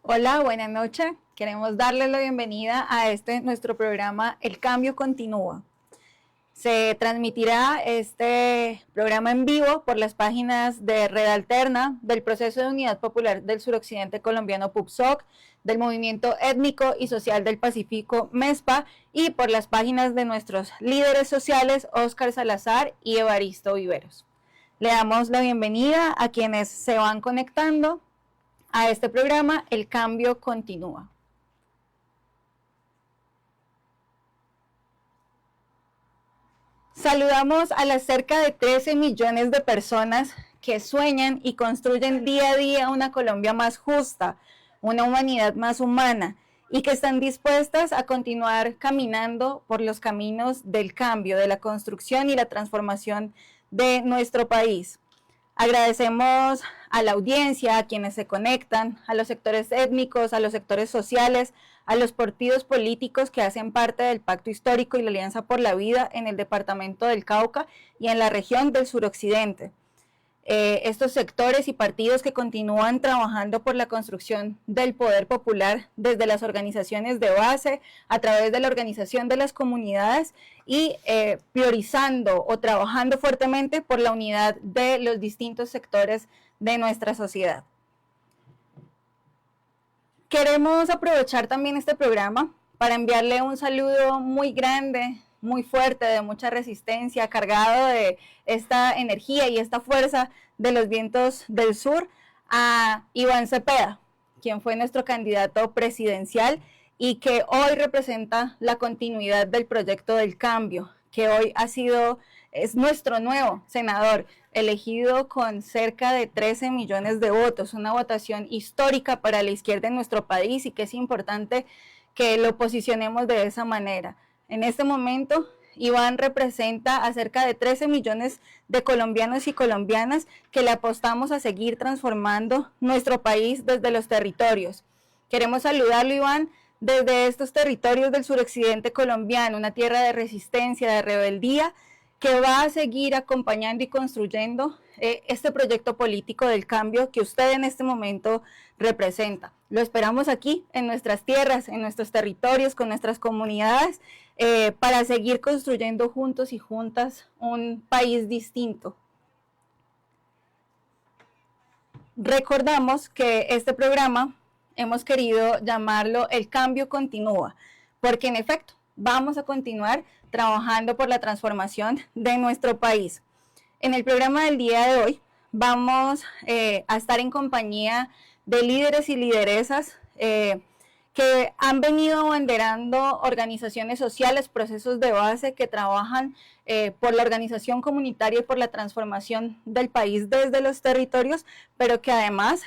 Hola, buenas noches. Queremos darles la bienvenida a nuestro programa El Cambio Continúa. Se transmitirá este programa en vivo por las páginas de Red Alterna, del Proceso de Unidad Popular del Suroccidente Colombiano PUPSOC, del Movimiento Étnico y Social del Pacífico MESPA y por las páginas de nuestros líderes sociales Óscar Salazar y Evaristo Viveros. Le damos la bienvenida a quienes se van conectando a este programa El Cambio Continúa. Saludamos a las cerca de 13 millones de personas que sueñan y construyen día a día una Colombia más justa, una humanidad más humana y que están dispuestas a continuar caminando por los caminos del cambio, de la construcción y la transformación de nuestro país. Agradecemos a la audiencia, a quienes se conectan, a los sectores étnicos, a los sectores sociales, a los partidos políticos que hacen parte del Pacto Histórico y la Alianza por la Vida en el departamento del Cauca y en la región del suroccidente. Estos sectores y partidos que continúan trabajando por la construcción del poder popular desde las organizaciones de base, a través de la organización de las comunidades y priorizando o trabajando fuertemente por la unidad de los distintos sectores de nuestra sociedad. Queremos aprovechar también este programa para enviarle un saludo muy grande, muy fuerte, de mucha resistencia, cargado de esta energía y esta fuerza de los vientos del sur, a Iván Cepeda, quien fue nuestro candidato presidencial y que hoy representa la continuidad del proyecto del cambio, que hoy es nuestro nuevo senador, elegido con cerca de 13 millones de votos, una votación histórica para la izquierda en nuestro país y que es importante que lo posicionemos de esa manera. En este momento, Iván representa a cerca de 13 millones de colombianos y colombianas que le apostamos a seguir transformando nuestro país desde los territorios. Queremos saludarlo, Iván, desde estos territorios del suroccidente colombiano, una tierra de resistencia, de rebeldía, que va a seguir acompañando y construyendo este proyecto político del cambio que usted en este momento representa. Lo esperamos aquí, en nuestras tierras, en nuestros territorios, con nuestras comunidades, para seguir construyendo juntos y juntas un país distinto. Recordamos que este programa hemos querido llamarlo El Cambio Continúa, porque en efecto vamos a continuar trabajando por la transformación de nuestro país. En el programa del día de hoy vamos a estar en compañía de líderes y lideresas que han venido abanderando organizaciones sociales, procesos de base que trabajan por la organización comunitaria y por la transformación del país desde los territorios, pero que además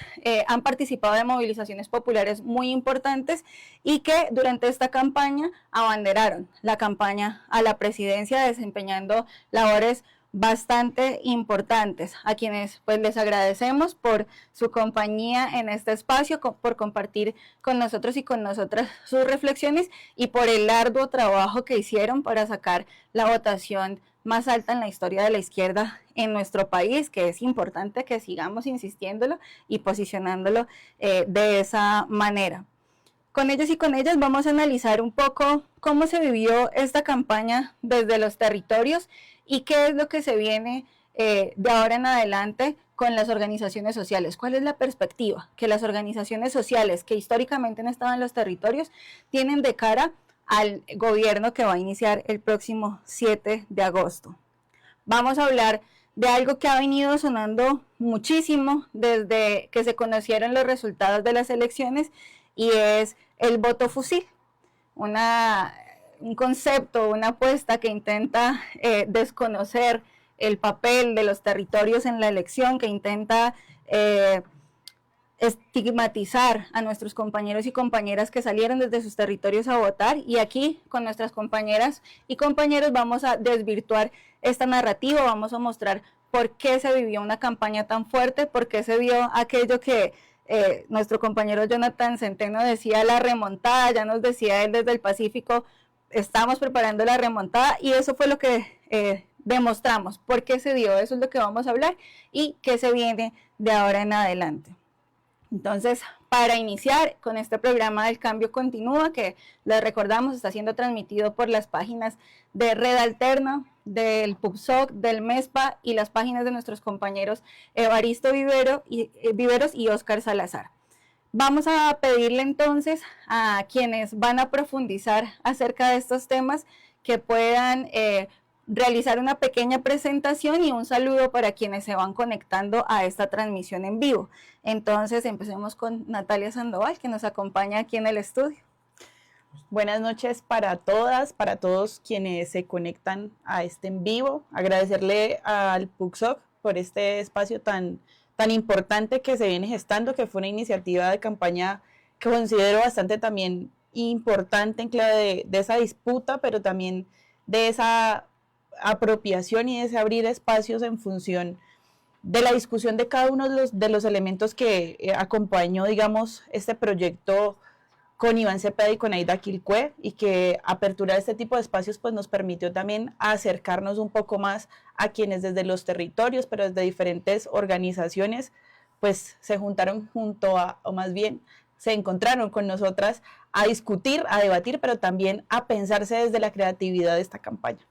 han participado de movilizaciones populares muy importantes y que durante esta campaña abanderaron la campaña a la presidencia, desempeñando labores bastante importantes, a quienes pues les agradecemos por su compañía en este espacio, por compartir con nosotros y con nosotras sus reflexiones y por el arduo trabajo que hicieron para sacar la votación más alta en la historia de la izquierda en nuestro país, que es importante que sigamos insistiéndolo y posicionándolo de esa manera. Con ellos y con ellas vamos a analizar un poco cómo se vivió esta campaña desde los territorios y qué es lo que se viene de ahora en adelante con las organizaciones sociales. ¿Cuál es la perspectiva que las organizaciones sociales que históricamente han estado en los territorios tienen de cara al gobierno que va a iniciar el próximo 7 de agosto? Vamos a hablar de algo que ha venido sonando muchísimo desde que se conocieron los resultados de las elecciones y es el voto fusil, un concepto, una apuesta que intenta desconocer el papel de los territorios en la elección, que intenta estigmatizar a nuestros compañeros y compañeras que salieron desde sus territorios a votar, y aquí con nuestras compañeras y compañeros vamos a desvirtuar esta narrativa, vamos a mostrar por qué se vivió una campaña tan fuerte, por qué se dio aquello que nuestro compañero Jonathan Centeno decía, la remontada. Ya nos decía él desde el Pacífico, estamos preparando la remontada, y eso fue lo que demostramos, por qué se dio. Eso es lo que vamos a hablar y qué se viene de ahora en adelante. Entonces, para iniciar con este programa del Cambio Continúa, que les recordamos está siendo transmitido por las páginas de Red Alterna, del PUCSOC, del MESPA y las páginas de nuestros compañeros Evaristo Viveros y Óscar Salazar. Vamos a pedirle entonces a quienes van a profundizar acerca de estos temas que puedan realizar una pequeña presentación y un saludo para quienes se van conectando a esta transmisión en vivo. Entonces empecemos con Natalia Sandoval, que nos acompaña aquí en el estudio. Buenas noches para todas, para todos quienes se conectan a este en vivo. Agradecerle al PUCSOC por este espacio tan importante que se viene gestando, que fue una iniciativa de campaña que considero bastante también importante en clave de esa disputa, pero también de esa apropiación y de ese abrir espacios en función de la discusión de cada uno de los elementos que acompañó, digamos, este proyecto con Iván Cepeda y con Aida Quilcue, y que apertura este tipo de espacios pues nos permitió también acercarnos un poco más a quienes desde los territorios, pero desde diferentes organizaciones, pues se juntaron o más bien se encontraron con nosotras a discutir, a debatir, pero también a pensarse desde la creatividad de esta campaña.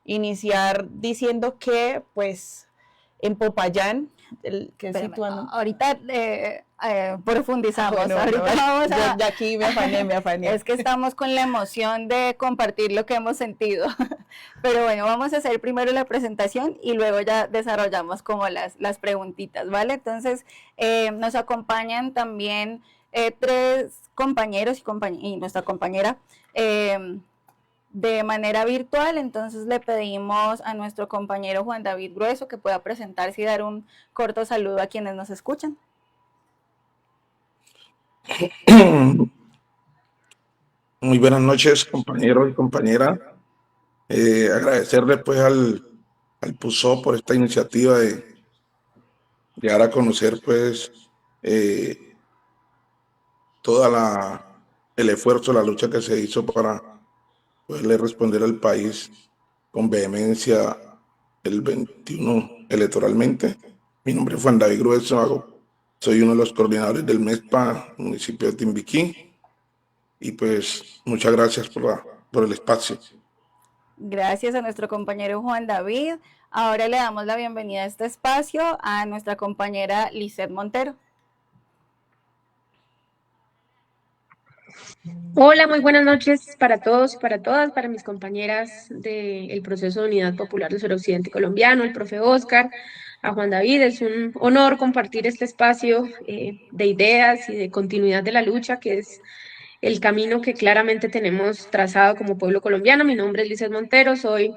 Iniciar diciendo que pues en Popayán, que es situando... Ahorita profundizamos. Bueno, ahorita vamos a... Ya aquí me afané. Es que estamos con la emoción de compartir lo que hemos sentido. Pero bueno, vamos a hacer primero la presentación y luego ya desarrollamos como las preguntitas, ¿vale? Entonces, nos acompañan también 3 compañeros y nuestra compañera de manera virtual. Entonces le pedimos a nuestro compañero Juan David Grueso que pueda presentarse y dar un corto saludo a quienes nos escuchan. Muy buenas noches, compañeros y compañeras. Agradecerle pues al PUCSOC por esta iniciativa de llegar a conocer pues toda el esfuerzo, la lucha que se hizo para poderle responder al país con vehemencia el 21 electoralmente. Mi nombre es Juan David Grueso, soy uno de los coordinadores del MESPA, municipio de Timbiquí, y pues muchas gracias por el espacio. Gracias a nuestro compañero Juan David. Ahora le damos la bienvenida a este espacio a nuestra compañera Lizeth Montero. Hola, muy buenas noches para todos y para todas, para mis compañeras del Proceso de Unidad Popular del Suroccidente Colombiano, el profe Óscar, a Juan David. Es un honor compartir este espacio de ideas y de continuidad de la lucha, que es el camino que claramente tenemos trazado como pueblo colombiano. Mi nombre es Lizeth Montero, soy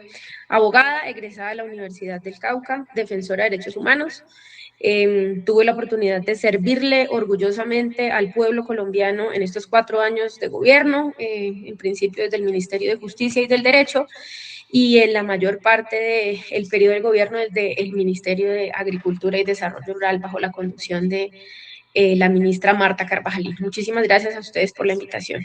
abogada, egresada de la Universidad del Cauca, defensora de derechos humanos. Tuve la oportunidad de servirle orgullosamente al pueblo colombiano en estos 4 años de gobierno, en principio desde el Ministerio de Justicia y del Derecho, y en la mayor parte del periodo del gobierno desde el Ministerio de Agricultura y Desarrollo Rural bajo la conducción de la ministra Marta Carvajalín. Muchísimas gracias a ustedes por la invitación.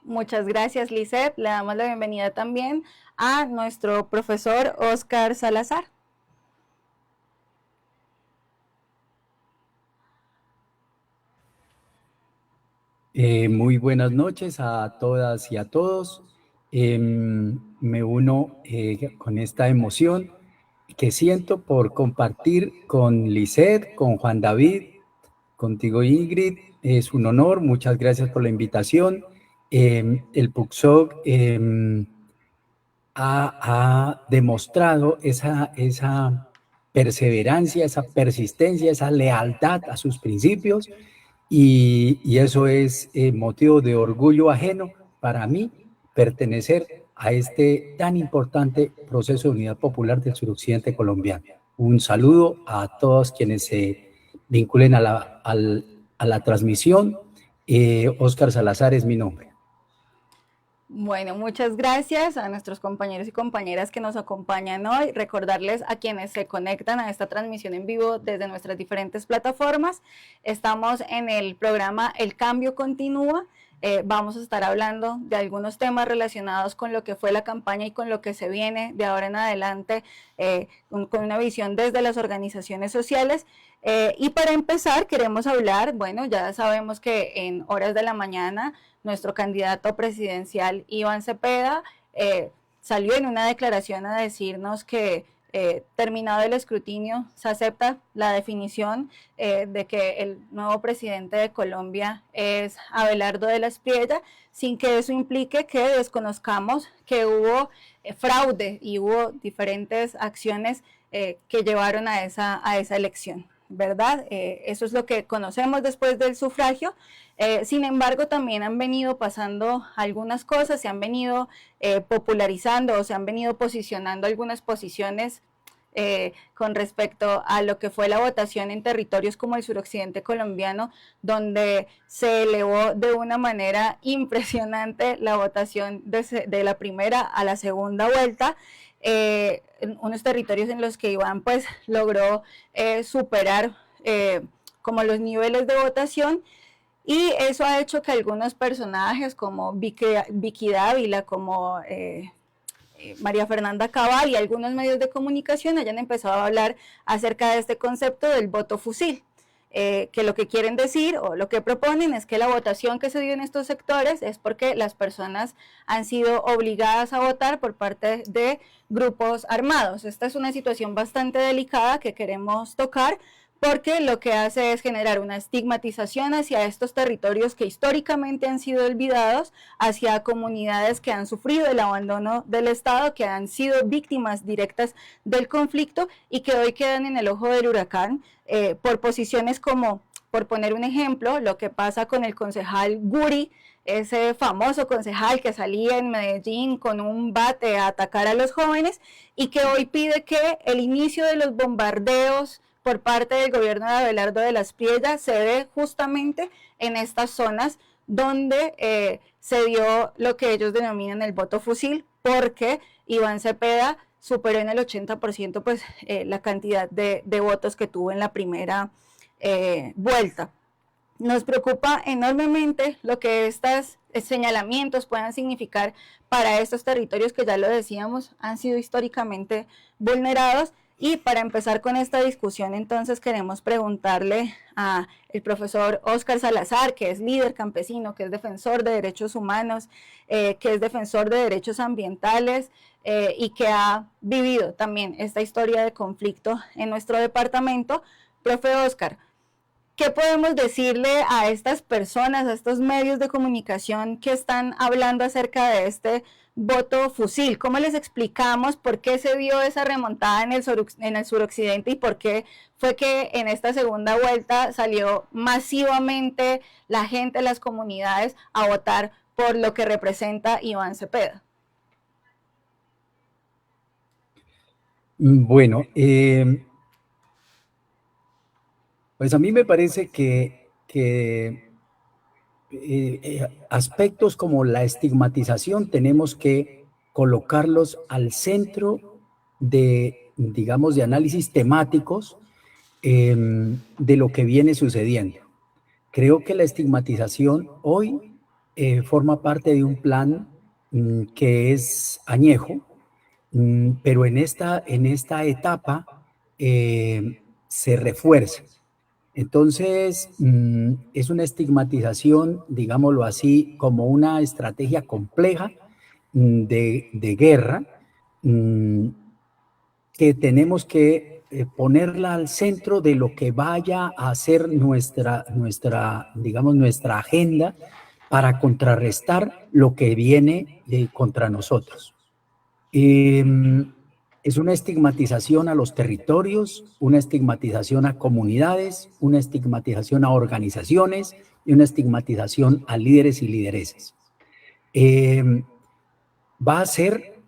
Muchas gracias, Lizeth. Le damos la bienvenida también a nuestro profesor Óscar Salazar. Muy buenas noches a todas y a todos. Me uno con esta emoción que siento por compartir con Lizeth, con Juan David, contigo Ingrid. Es un honor, muchas gracias por la invitación. El PUCSOC ha demostrado esa perseverancia, esa persistencia, esa lealtad a sus principios, y eso es motivo de orgullo ajeno para mí pertenecer a este tan importante proceso de unidad popular del suroccidente colombiano. Un saludo a todos quienes se vinculen a la transmisión. Óscar Salazar es mi nombre. Bueno, muchas gracias a nuestros compañeros y compañeras que nos acompañan hoy. Recordarles a quienes se conectan a esta transmisión en vivo desde nuestras diferentes plataformas. Estamos en el programa El Cambio Continúa. vamos a estar hablando de algunos temas relacionados con lo que fue la campaña y con lo que se viene de ahora en adelante, con una visión desde las organizaciones sociales. Y para empezar queremos hablar, bueno, ya sabemos que en horas de la mañana nuestro candidato presidencial Iván Cepeda salió en una declaración a decirnos que terminado el escrutinio, se acepta la definición de que el nuevo presidente de Colombia es Abelardo de la Espriella, sin que eso implique que desconozcamos que hubo fraude y hubo diferentes acciones que llevaron a esa elección, ¿verdad? Eso es lo que conocemos después del sufragio. Sin embargo, también han venido pasando algunas cosas, se han venido popularizando o se han venido posicionando algunas posiciones con respecto a lo que fue la votación en territorios como el suroccidente colombiano, donde se elevó de una manera impresionante la votación de la primera a la segunda vuelta. En unos territorios en los que Iván pues logró superar como los niveles de votación, y eso ha hecho que algunos personajes como Vicky Dávila, como María Fernanda Cabal y algunos medios de comunicación hayan empezado a hablar acerca de este concepto del voto fusil, que lo que quieren decir o lo que proponen es que la votación que se dio en estos sectores es porque las personas han sido obligadas a votar por parte de grupos armados. Esta es una situación bastante delicada que queremos tocar, porque lo que hace es generar una estigmatización hacia estos territorios que históricamente han sido olvidados, hacia comunidades que han sufrido el abandono del Estado, que han sido víctimas directas del conflicto y que hoy quedan en el ojo del huracán por posiciones como, por poner un ejemplo, lo que pasa con el concejal Guri, ese famoso concejal que salía en Medellín con un bate a atacar a los jóvenes y que hoy pide que el inicio de los bombardeos por parte del gobierno de Abelardo de la Espriella se dé justamente en estas zonas donde se dio lo que ellos denominan el voto fusil, porque Iván Cepeda superó en el 80% pues, la cantidad de votos que tuvo en la primera vuelta. Nos preocupa enormemente lo que estos señalamientos puedan significar para estos territorios que, ya lo decíamos, han sido históricamente vulnerados. Y para empezar con esta discusión, entonces queremos preguntarle al profesor Óscar Salazar, que es líder campesino, que es defensor de derechos humanos, que es defensor de derechos ambientales y que ha vivido también esta historia de conflicto en nuestro departamento. Profe Óscar, ¿qué podemos decirle a estas personas, a estos medios de comunicación que están hablando acerca de este voto fusil? ¿Cómo les explicamos por qué se dio esa remontada en el suroccidente y por qué fue que en esta segunda vuelta salió masivamente la gente, las comunidades, a votar por lo que representa Iván Cepeda? Bueno, pues a mí me parece que aspectos como la estigmatización tenemos que colocarlos al centro de, digamos, de análisis temáticos de lo que viene sucediendo. Creo que la estigmatización hoy forma parte de un plan que es añejo, pero en esta etapa se refuerza. Entonces, es una estigmatización, digámoslo así, como una estrategia compleja de guerra que tenemos que ponerla al centro de lo que vaya a ser nuestra agenda para contrarrestar lo que viene contra nosotros. Es una estigmatización a los territorios, una estigmatización a comunidades, una estigmatización a organizaciones y una estigmatización a líderes y lideresas. Va a ser,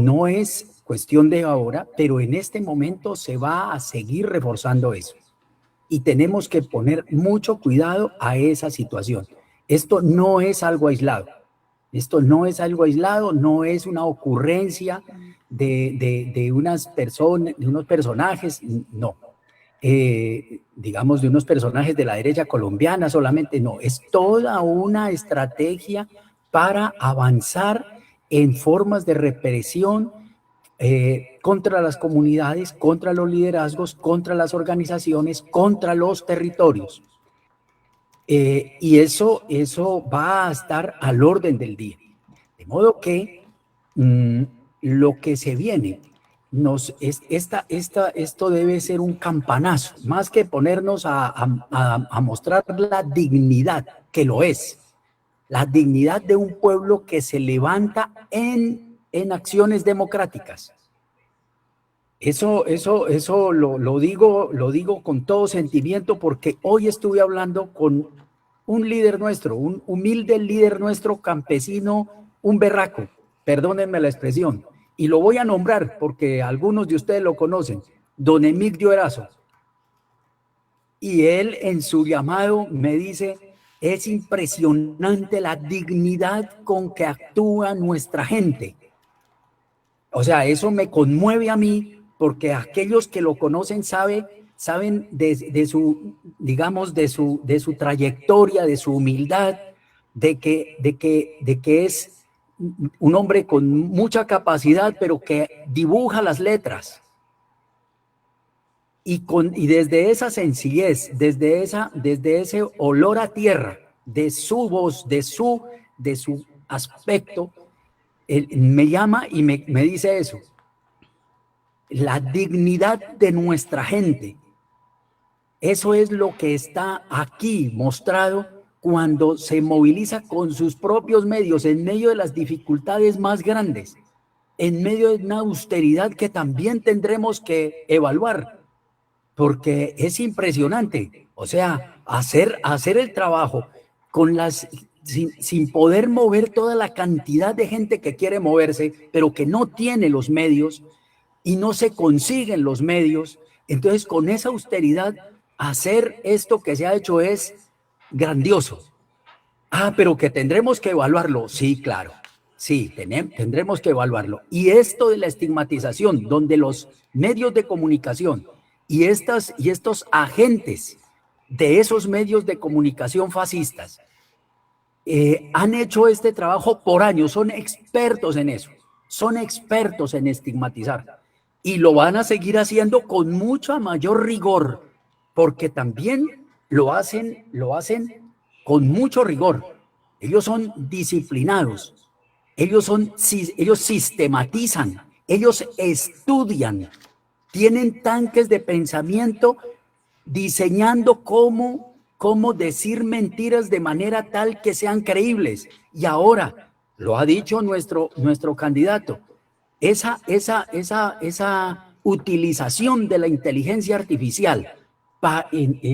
no es cuestión de ahora, pero en este momento se va a seguir reforzando eso. Y tenemos que poner mucho cuidado a esa situación. Esto no es algo aislado. Esto no es algo aislado, no es una ocurrencia de unas personas, de unos personajes, no. digamos, de unos personajes de la derecha colombiana solamente, no, es toda una estrategia para avanzar en formas de represión contra las comunidades, contra los liderazgos, contra las organizaciones, contra los territorios. Y eso va a estar al orden del día. De modo que lo que se viene, esto debe ser un campanazo, más que ponernos a mostrar la dignidad, que lo es, la dignidad de un pueblo que se levanta en acciones democráticas. Eso lo digo con todo sentimiento, porque hoy estuve hablando con un líder nuestro, un humilde líder nuestro, campesino, un berraco, perdónenme la expresión, y lo voy a nombrar porque algunos de ustedes lo conocen, don Emigdio Erazo. Y él en su llamado me dice, es impresionante la dignidad con que actúa nuestra gente. O sea, eso me conmueve a mí, porque aquellos que lo conocen saben de su, digamos, de su trayectoria, de su humildad, de que es un hombre con mucha capacidad, pero que dibuja las letras. Y desde esa sencillez, desde ese olor a tierra, de su voz, de su aspecto, él me llama y me dice eso. La dignidad de nuestra gente. Eso es lo que está aquí mostrado cuando se moviliza con sus propios medios en medio de las dificultades más grandes, en medio de una austeridad que también tendremos que evaluar, porque es impresionante. O sea, hacer el trabajo con sin poder mover toda la cantidad de gente que quiere moverse, pero que no tiene los medios y no se consiguen los medios. Entonces, con esa austeridad, hacer esto que se ha hecho es grandioso. Pero que tendremos que evaluarlo. Sí, claro. Sí, tendremos que evaluarlo. Y esto de la estigmatización, donde los medios de comunicación y estos agentes de esos medios de comunicación fascistas han hecho este trabajo por años, son expertos en eso, son expertos en estigmatizar. Y lo van a seguir haciendo con mucho mayor rigor, porque también lo hacen con mucho rigor. Ellos son disciplinados, ellos sistematizan, ellos estudian, tienen tanques de pensamiento diseñando cómo decir mentiras de manera tal que sean creíbles. Y ahora, lo ha dicho nuestro candidato, esa utilización de la inteligencia artificial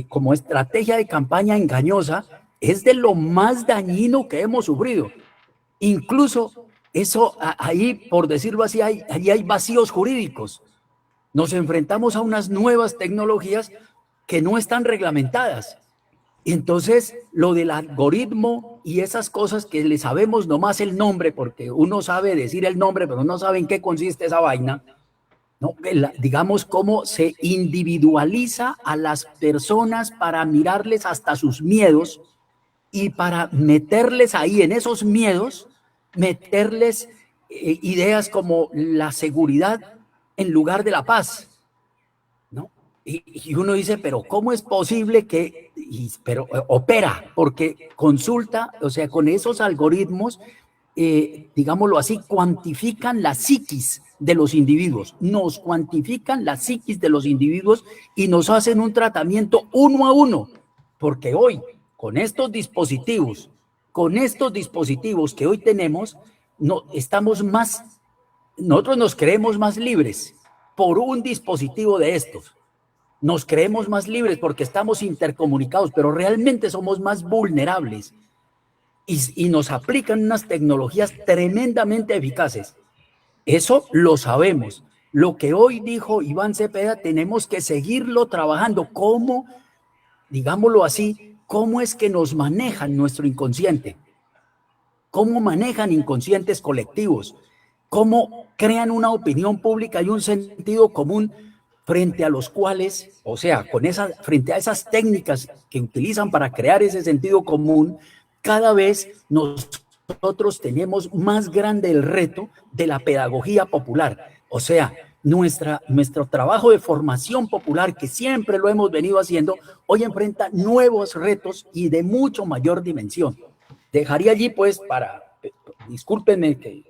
como estrategia de campaña engañosa es de lo más dañino que hemos sufrido. Incluso eso, ahí, por decirlo así, ahí hay vacíos jurídicos. Nos enfrentamos a unas nuevas tecnologías que no están reglamentadas. Entonces, lo del algoritmo y esas cosas que le sabemos nomás el nombre, porque uno sabe decir el nombre, pero no sabe en qué consiste esa vaina, ¿no? Digamos, cómo se individualiza a las personas para mirarles hasta sus miedos y para meterles ahí en esos miedos, meterles ideas como la seguridad en lugar de la paz, ¿no? Y uno dice, pero ¿cómo es posible que, pero opera? Porque consulta, o sea, con esos algoritmos, digámoslo así, cuantifican la psiquis de los individuos, nos cuantifican la psiquis de los individuos y nos hacen un tratamiento uno a uno, porque hoy, con estos dispositivos que hoy tenemos, nosotros nos creemos más libres por un dispositivo de estos. Nos creemos más libres porque estamos intercomunicados, pero realmente somos más vulnerables y nos aplican unas tecnologías tremendamente eficaces. Eso lo sabemos. Lo que hoy dijo Iván Cepeda, tenemos que seguirlo trabajando. ¿Cómo, digámoslo así, cómo es que nos manejan nuestro inconsciente? ¿Cómo manejan inconscientes colectivos? ¿Cómo crean una opinión pública y un sentido común frente a los cuales, o sea, frente a esas técnicas que utilizan para crear ese sentido común, cada vez nosotros tenemos más grande el reto de la pedagogía popular. O sea, nuestro trabajo de formación popular, que siempre lo hemos venido haciendo, hoy enfrenta nuevos retos y de mucho mayor dimensión. Dejaría allí, pues, discúlpenme que,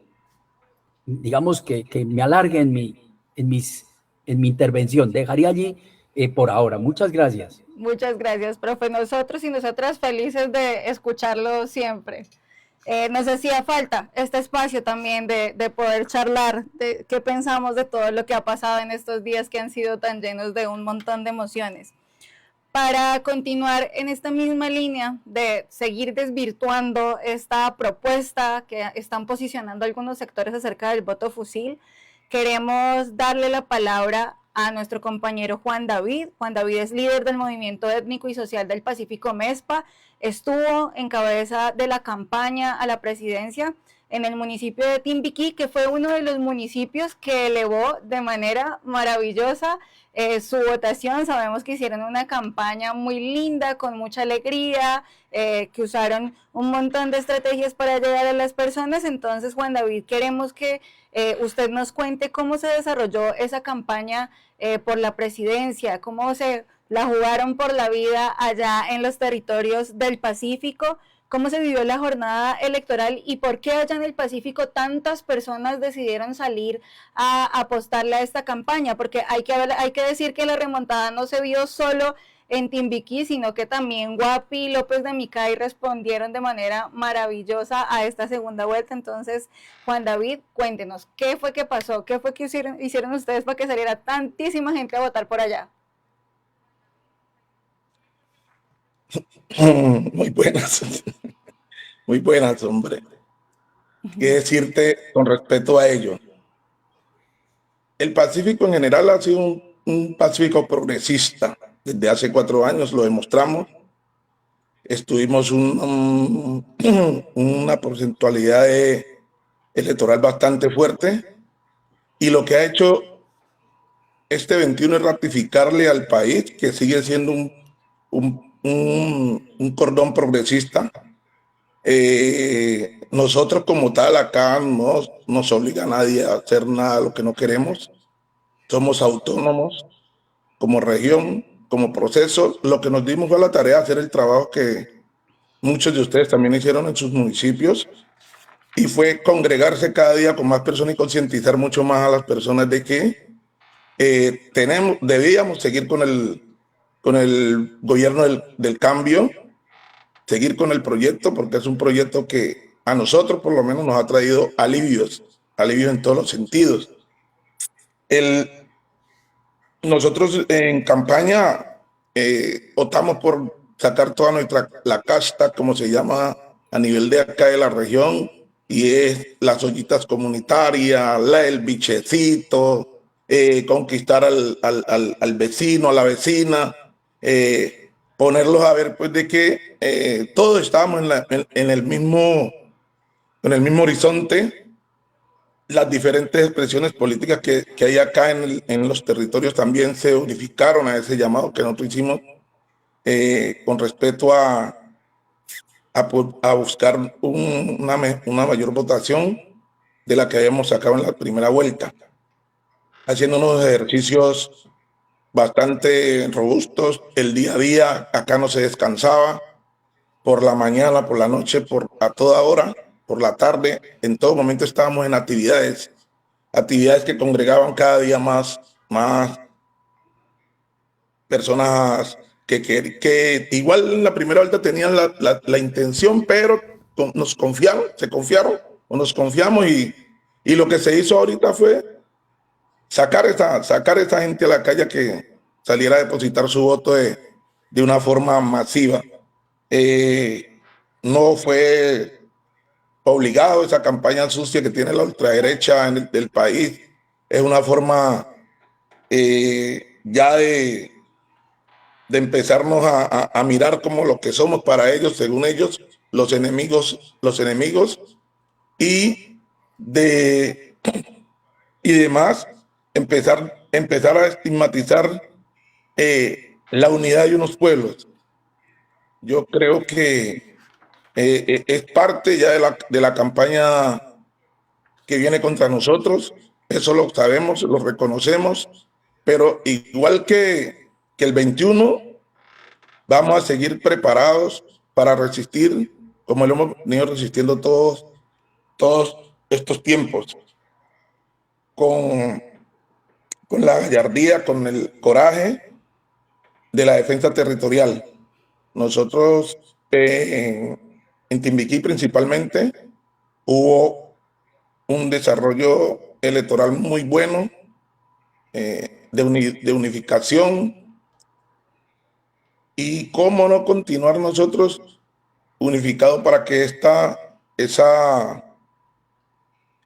digamos, que me alargue en mi intervención. Dejaría allí por ahora. Muchas gracias. Muchas gracias, profe. Nosotros y nosotras felices de escucharlo siempre. Nos hacía falta este espacio también de poder charlar de qué pensamos de todo lo que ha pasado en estos días que han sido tan llenos de un montón de emociones. Para continuar en esta misma línea de seguir desvirtuando esta propuesta que están posicionando algunos sectores acerca del voto fusil, queremos darle la palabra a nuestro compañero Juan David. Juan David es líder del Movimiento Étnico y Social del Pacífico MESPA, estuvo en cabeza de la campaña a la presidencia en el municipio de Timbiquí, que fue uno de los municipios que elevó de manera maravillosa su votación. Sabemos que hicieron una campaña muy linda, con mucha alegría, que usaron un montón de estrategias para llegar a las personas. Entonces, Juan David, queremos que usted nos cuente cómo se desarrolló esa campaña por la presidencia, cómo se la jugaron por la vida allá en los territorios del Pacífico, cómo se vivió la jornada electoral y por qué allá en el Pacífico tantas personas decidieron salir a apostarle a esta campaña, porque hay que decir que la remontada no se vio solo en Timbiquí, sino que también Guapi y López de Micay respondieron de manera maravillosa a esta segunda vuelta. Entonces, Juan David, cuéntenos, ¿qué fue que pasó? ¿Qué fue que hicieron ustedes para que saliera tantísima gente a votar por allá? Muy buenas, hombre. ¿Qué decirte con respecto a ello? El Pacífico en general ha sido un Pacífico progresista. Desde hace 4 años lo demostramos. Estuvimos una porcentualidad electoral bastante fuerte, y lo que ha hecho este 21 es ratificarle al país que sigue siendo un cordón progresista. Nosotros como tal acá no nos obliga a nadie a hacer nada de lo que no queremos. Somos autónomos como región, como proceso. Lo que nos dimos fue la tarea de hacer el trabajo que muchos de ustedes también hicieron en sus municipios, y fue congregarse cada día con más personas y concientizar mucho más a las personas de que debíamos seguir con el gobierno del cambio, seguir con el proyecto, porque es un proyecto que a nosotros por lo menos nos ha traído alivios en todos los sentidos. Nosotros en campaña optamos por sacar toda la casta, como se llama a nivel de acá de la región, y es las ollitas comunitarias, el bichecito, conquistar al vecino, a la vecina, ponerlos a ver pues de que todos estábamos en el mismo horizonte. Las diferentes expresiones políticas que hay acá en los territorios también se unificaron a ese llamado que nosotros hicimos con respecto a buscar una mayor votación de la que habíamos sacado en la primera vuelta, haciendo unos ejercicios bastante robustos. El día a día acá no se descansaba, por la mañana, por la noche, a toda hora, por la tarde, en todo momento estábamos en actividades que congregaban cada día más personas que igual en la primera vuelta tenían la intención, pero nos confiamos, y lo que se hizo ahorita fue sacar esta gente a la calle, que saliera a depositar su voto de una forma masiva. No fue obligado. Esa campaña sucia que tiene la ultraderecha del país es una forma ya de empezarnos a mirar como lo que somos para ellos, según ellos, los enemigos, y demás, empezar empezar a estigmatizar la unidad de unos pueblos. Yo creo que es parte ya de la campaña que viene contra nosotros. Eso lo sabemos, lo reconocemos, pero igual que el 21, vamos a seguir preparados para resistir, como lo hemos venido resistiendo todos estos tiempos, con la gallardía, con el coraje de la defensa territorial. Nosotros en Timbiquí principalmente hubo un desarrollo electoral muy bueno, de unificación, y cómo no continuar nosotros unificados para que esa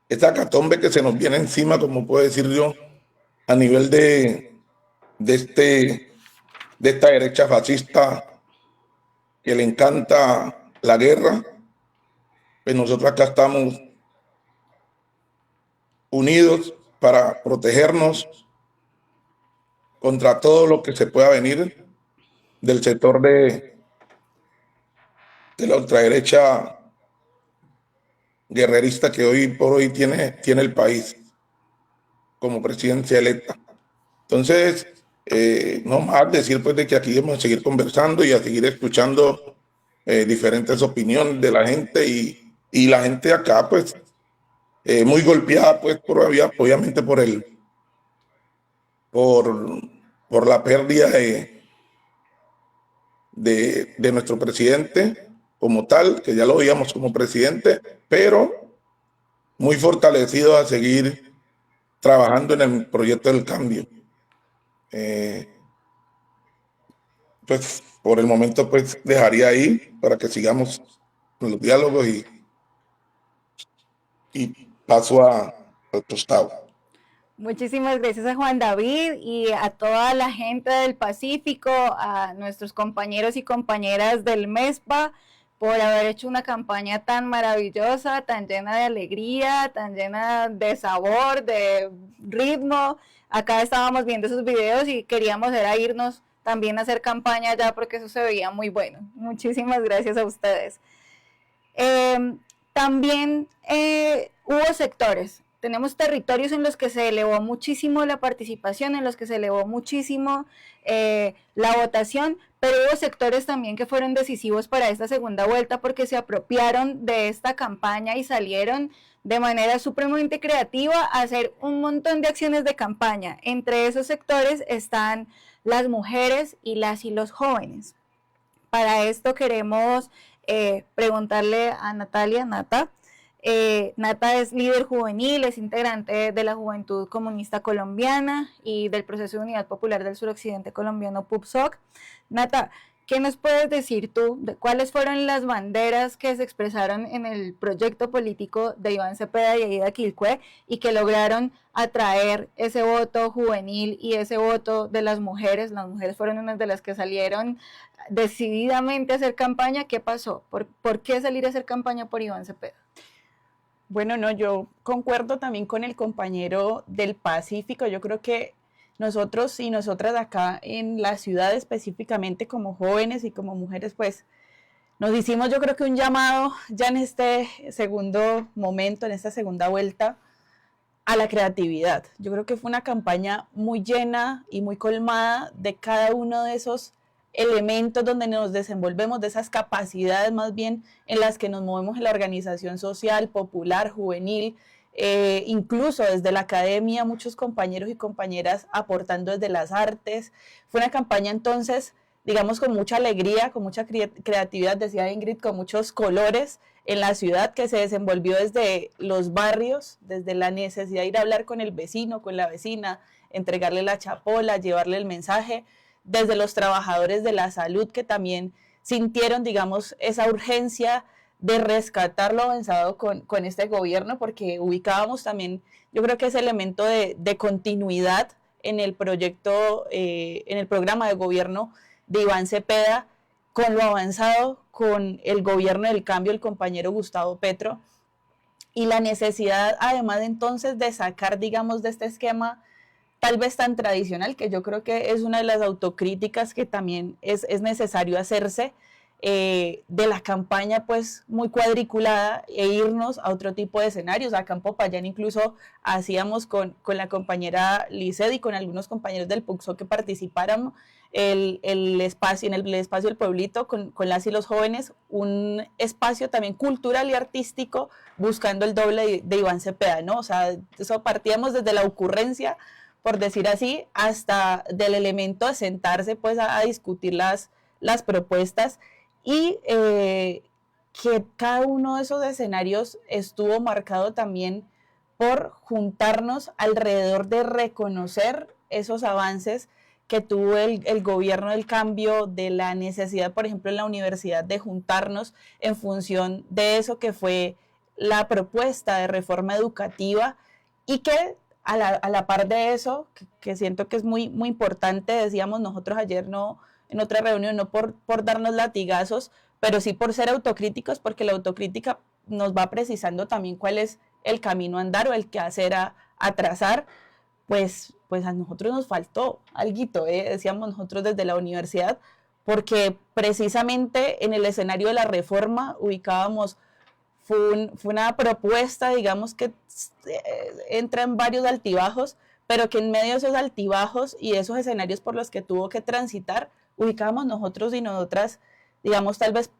catombe que se nos viene encima, como puedo decir yo, a nivel de esta derecha fascista que le encanta la guerra, pues nosotros acá estamos unidos para protegernos contra todo lo que se pueda venir del sector de la ultraderecha guerrerista que hoy por hoy tiene el país como presidencia electa. Entonces, no más decir pues de que aquí vamos a seguir conversando y a seguir escuchando diferentes opiniones de la gente, y la gente acá pues muy golpeada pues obviamente por la pérdida de nuestro presidente como tal, que ya lo veíamos como presidente, pero muy fortalecido a seguir trabajando en el proyecto del cambio. Pues por el momento pues dejaría ahí para que sigamos con los diálogos, y paso al tostado. Muchísimas gracias a Juan David y a toda la gente del Pacífico, a nuestros compañeros y compañeras del MESPA, por haber hecho una campaña tan maravillosa, tan llena de alegría, tan llena de sabor, de ritmo. Acá estábamos viendo esos videos y queríamos irnos también a hacer campaña ya, porque eso se veía muy bueno. Muchísimas gracias a ustedes. También hubo sectores. Tenemos territorios en los que se elevó muchísimo la participación, en los que se elevó muchísimo la votación, pero hubo sectores también que fueron decisivos para esta segunda vuelta, porque se apropiaron de esta campaña y salieron de manera supremamente creativa a hacer un montón de acciones de campaña. Entre esos sectores están las mujeres y los jóvenes. Para esto queremos preguntarle a Natalia. Nata es líder juvenil, es integrante de la Juventud Comunista Colombiana y del Proceso de Unidad Popular del Suroccidente Colombiano, PUPSOC. Nata, ¿qué nos puedes decir tú de cuáles fueron las banderas que se expresaron en el proyecto político de Iván Cepeda y Aida Quilcue y que lograron atraer ese voto juvenil y ese voto de las mujeres? Las mujeres fueron unas de las que salieron decididamente a hacer campaña. ¿Qué pasó? ¿Por qué salir a hacer campaña por Iván Cepeda? Bueno, no, yo concuerdo también con el compañero del Pacífico. Yo creo que nosotros y nosotras acá en la ciudad, específicamente como jóvenes y como mujeres, pues nos hicimos, yo creo que un llamado ya en este segundo momento, en esta segunda vuelta, a la creatividad. Yo creo que fue una campaña muy llena y muy colmada de cada uno de esos elementos donde nos desenvolvemos, de esas capacidades más bien en las que nos movemos en la organización social, popular, juvenil, incluso desde la academia, muchos compañeros y compañeras aportando desde las artes. Fue una campaña entonces, digamos, con mucha alegría, con mucha creatividad, decía Ingrid, con muchos colores en la ciudad, que se desenvolvió desde los barrios, desde la necesidad de ir a hablar con el vecino, con la vecina, entregarle la chapola, llevarle el mensaje, desde los trabajadores de la salud que también sintieron, digamos, esa urgencia de rescatar lo avanzado con este gobierno, porque ubicábamos también, yo creo que ese elemento de continuidad en el proyecto, en el programa de gobierno de Iván Cepeda, con lo avanzado con el gobierno del cambio, el compañero Gustavo Petro, y la necesidad además entonces de sacar, digamos, de este esquema tal vez tan tradicional, que yo creo que es una de las autocríticas que también es necesario hacerse, de la campaña pues muy cuadriculada e irnos a otro tipo de escenarios. Acá en Popayán incluso hacíamos con la compañera Lisset y con algunos compañeros del PUCSO que participaron el espacio, en el espacio del pueblito con las y los jóvenes, un espacio también cultural y artístico buscando el doble de Iván Cepeda, ¿no? O sea, eso partíamos desde la ocurrencia, por decir así, hasta del elemento de sentarse pues a discutir las propuestas y que cada uno de esos escenarios estuvo marcado también por juntarnos alrededor de reconocer esos avances que tuvo el gobierno del cambio, de la necesidad, por ejemplo, en la universidad de juntarnos en función de eso que fue la propuesta de reforma educativa y que a la par de eso, que siento que es muy, muy importante, decíamos nosotros ayer no, en otra reunión, no por darnos latigazos, pero sí por ser autocríticos, porque la autocrítica nos va precisando también cuál es el camino a andar o el quehacer a trazar, pues a nosotros nos faltó alguito, decíamos nosotros desde la universidad, porque precisamente en el escenario de la reforma ubicábamos, fue una propuesta, digamos, que entra en varios altibajos, pero que en medio de esos altibajos y esos escenarios por los que tuvo que transitar, ubicábamos nosotros y nosotras, digamos, tal vez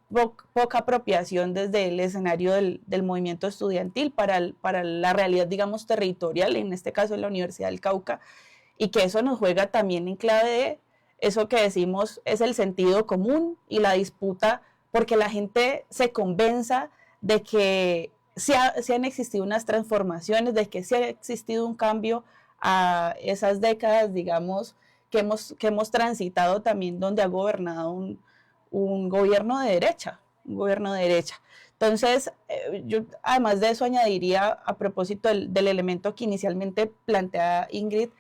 poca apropiación desde el escenario del movimiento estudiantil para la realidad, digamos, territorial, en este caso en la Universidad del Cauca, y que eso nos juega también en clave de eso que decimos es el sentido común y la disputa, porque la gente se convenza de que sí han existido unas transformaciones, de que sí ha existido un cambio a esas décadas, digamos, que hemos transitado también donde ha gobernado un gobierno de derecha, Entonces, yo además de eso añadiría, a propósito del elemento que inicialmente plantea Ingrid,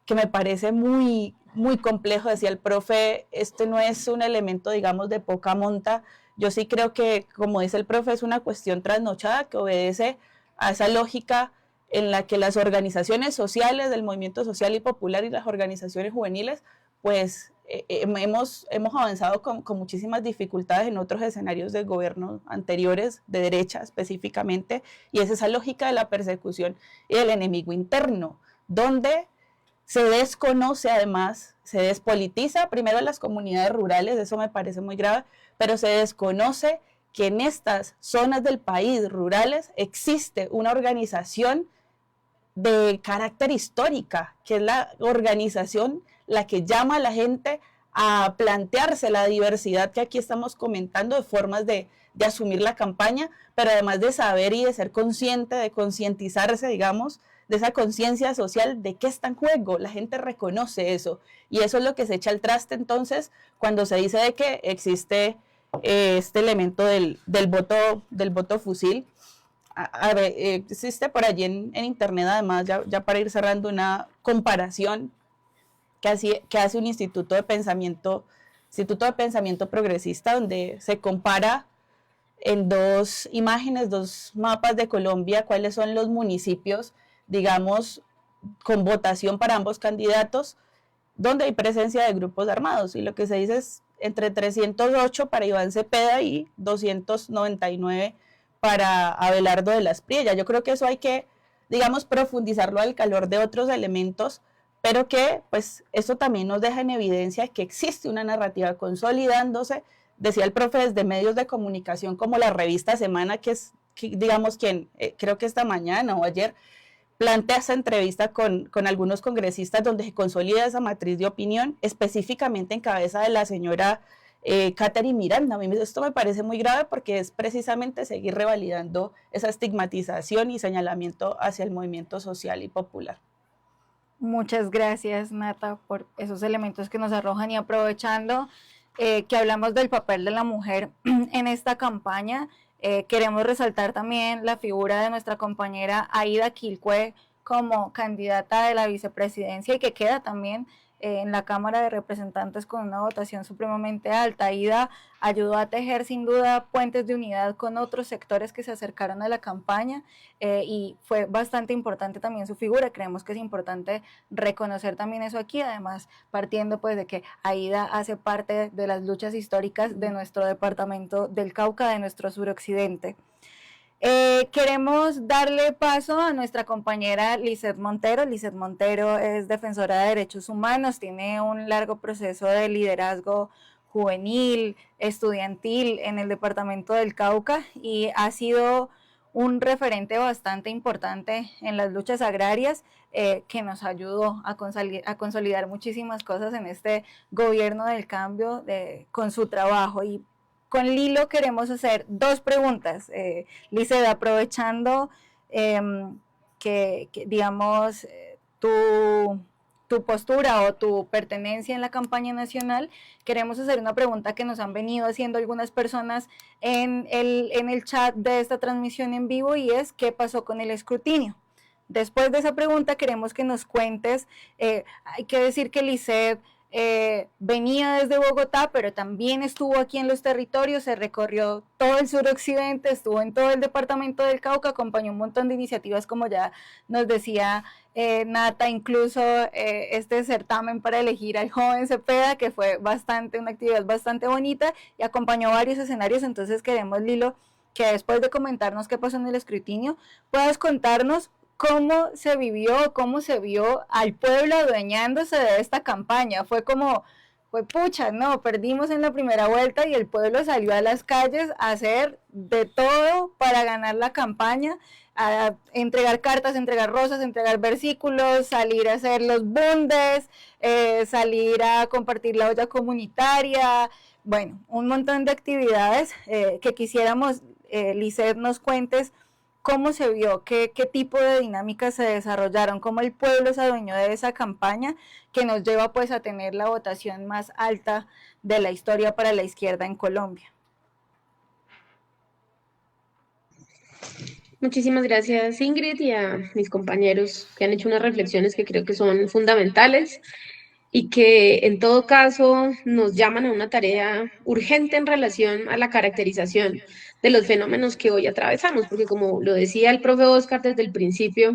que me parece muy, muy complejo, decía el profe, este no es un elemento, digamos, de poca monta. Yo sí creo que, como dice el profe, es una cuestión trasnochada que obedece a esa lógica en la que las organizaciones sociales del movimiento social y popular y las organizaciones juveniles, pues hemos avanzado con muchísimas dificultades en otros escenarios de gobierno anteriores, de derecha específicamente, y es esa lógica de la persecución y del enemigo interno, donde se desconoce además, se despolitiza primero a las comunidades rurales, eso me parece muy grave, pero se desconoce que en estas zonas del país rurales existe una organización de carácter histórica, que es la organización la que llama a la gente a plantearse la diversidad que aquí estamos comentando de formas de asumir la campaña, pero además de saber y de ser consciente, de concientizarse, digamos, de esa conciencia social de qué está en juego. La gente reconoce eso y eso es lo que se echa al traste entonces cuando se dice de que existe este elemento del voto fusil. A ver, existe por allí en internet además, ya para ir cerrando, una comparación que hace un instituto de pensamiento progresista, donde se compara en dos imágenes, dos mapas de Colombia, cuáles son los municipios, digamos, con votación para ambos candidatos, donde hay presencia de grupos armados. Y lo que se dice es entre 308 para Iván Cepeda y 299 para Abelardo de la Espriella. Yo creo que eso hay que, digamos, profundizarlo al calor de otros elementos, pero que pues eso también nos deja en evidencia que existe una narrativa consolidándose, decía el profe, desde medios de comunicación como la revista Semana, digamos, quien creo que esta mañana o ayer plantea esa entrevista con algunos congresistas donde se consolida esa matriz de opinión, específicamente en cabeza de la señora Catherine Miranda. A mí esto me parece muy grave porque es precisamente seguir revalidando esa estigmatización y señalamiento hacia el movimiento social y popular. Muchas gracias, Nata, por esos elementos que nos arrojan, y aprovechando que hablamos del papel de la mujer en esta campaña, queremos resaltar también la figura de nuestra compañera Aida Quilcue como candidata de la vicepresidencia y que queda también en la Cámara de Representantes con una votación supremamente alta. Aida ayudó a tejer sin duda puentes de unidad con otros sectores que se acercaron a la campaña y fue bastante importante también su figura. Creemos que es importante reconocer también eso aquí, además partiendo pues de que Aida hace parte de las luchas históricas de nuestro departamento del Cauca, de nuestro suroccidente. Queremos darle paso a nuestra compañera Lizeth Montero. Lizeth Montero es defensora de derechos humanos, tiene un largo proceso de liderazgo juvenil, estudiantil en el departamento del Cauca y ha sido un referente bastante importante en las luchas agrarias que nos ayudó a consolidar muchísimas cosas en este gobierno del cambio con su trabajo. Y con Lilo queremos hacer dos preguntas. Lizeth, aprovechando que digamos, tu postura o tu pertenencia en la campaña nacional, queremos hacer una pregunta que nos han venido haciendo algunas personas en el chat de esta transmisión en vivo, y es ¿qué pasó con el escrutinio? Después de esa pregunta queremos que nos cuentes, hay que decir que Lizeth venía desde Bogotá, pero también estuvo aquí en los territorios, se recorrió todo el suroccidente, estuvo en todo el departamento del Cauca, acompañó un montón de iniciativas, como ya nos decía Nata, incluso este certamen para elegir al joven Cepeda, que fue una actividad bastante bonita, y acompañó varios escenarios. Entonces queremos, Lilo, que después de comentarnos qué pasó en el escrutinio, puedas contarnos cómo se vio al pueblo adueñándose de esta campaña. Fue pucha, no, perdimos en la primera vuelta y el pueblo salió a las calles a hacer de todo para ganar la campaña, a entregar cartas, entregar rosas, entregar versículos, salir a hacer los bundes, salir a compartir la olla comunitaria, bueno, un montón de actividades que quisiéramos, Lizeth, nos cuentes cómo se vio, qué tipo de dinámicas se desarrollaron, cómo el pueblo se adueñó de esa campaña que nos lleva pues a tener la votación más alta de la historia para la izquierda en Colombia. Muchísimas gracias, Ingrid, y a mis compañeros que han hecho unas reflexiones que creo que son fundamentales y que en todo caso nos llaman a una tarea urgente en relación a la caracterización de los fenómenos que hoy atravesamos, porque como lo decía el profe Oscar desde el principio,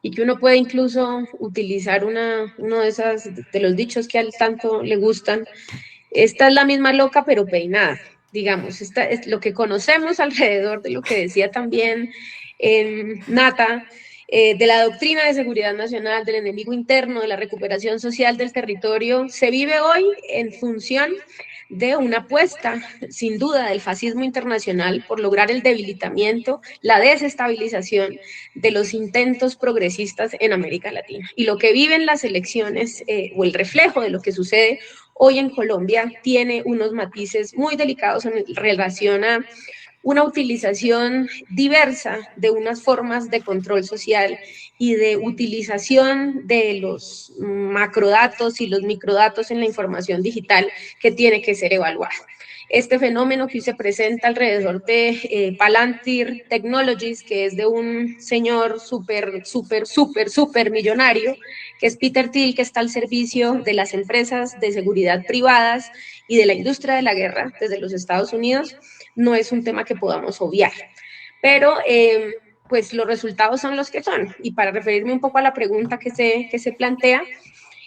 y que uno puede incluso utilizar uno de los dichos que a él tanto le gustan, esta es la misma loca pero peinada, digamos, esta es lo que conocemos alrededor de lo que decía también Nata, de la doctrina de seguridad nacional, del enemigo interno, de la recuperación social del territorio, se vive hoy en función de una apuesta, sin duda, del fascismo internacional por lograr el debilitamiento, la desestabilización de los intentos progresistas en América Latina. Y lo que viven las elecciones, o el reflejo de lo que sucede hoy en Colombia, tiene unos matices muy delicados en relación a una utilización diversa de unas formas de control social y de utilización de los macrodatos y los microdatos en la información digital que tiene que ser evaluada. Este fenómeno que hoy se presenta alrededor de Palantir Technologies, que es de un señor súper millonario, que es Peter Thiel, que está al servicio de las empresas de seguridad privadas y de la industria de la guerra desde los Estados Unidos, no es un tema que podamos obviar. Pero pues los resultados son los que son. Y para referirme un poco a la pregunta que se plantea,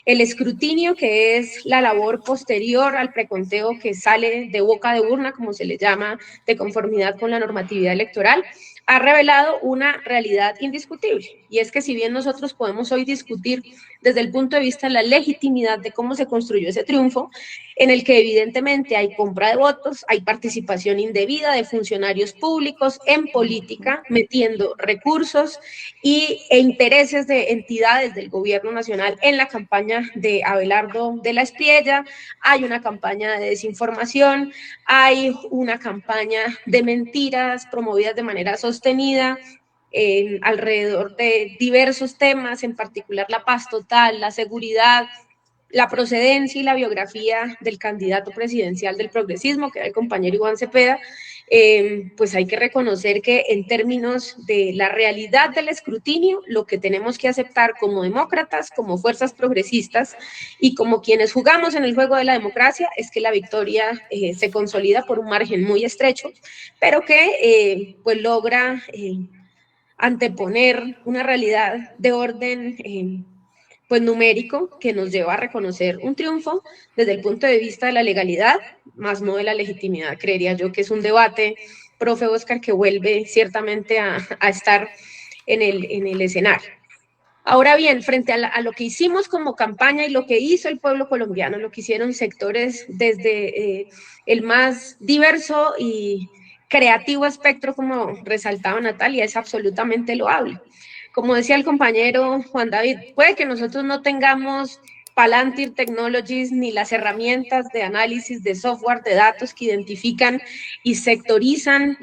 el escrutinio, que es la labor posterior al preconteo que sale de boca de urna, como se le llama, de conformidad con la normatividad electoral, ha revelado una realidad indiscutible. Y es que si bien nosotros podemos hoy discutir desde el punto de vista de la legitimidad de cómo se construyó ese triunfo, en el que evidentemente hay compra de votos, hay participación indebida de funcionarios públicos en política, metiendo recursos e intereses de entidades del gobierno nacional en la campaña de Abelardo de la Espriella, hay una campaña de desinformación, hay una campaña de mentiras promovidas de manera sostenida alrededor de diversos temas, en particular la paz total, la seguridad, la procedencia y la biografía del candidato presidencial del progresismo, que era el compañero Iván Cepeda, pues hay que reconocer que en términos de la realidad del escrutinio, lo que tenemos que aceptar como demócratas, como fuerzas progresistas y como quienes jugamos en el juego de la democracia es que la victoria se consolida por un margen muy estrecho, pero que pues logra anteponer una realidad de orden pues numérico que nos lleva a reconocer un triunfo desde el punto de vista de la legalidad, más no de la legitimidad. Creería yo que es un debate, profe Oscar, que vuelve ciertamente a estar en el escenario. Ahora bien, frente a lo que hicimos como campaña y lo que hizo el pueblo colombiano, lo que hicieron sectores desde el más diverso y creativo espectro, como resaltaba Natalia, es absolutamente loable. Como decía el compañero Juan David, puede que nosotros no tengamos Palantir Technologies ni las herramientas de análisis de software de datos que identifican y sectorizan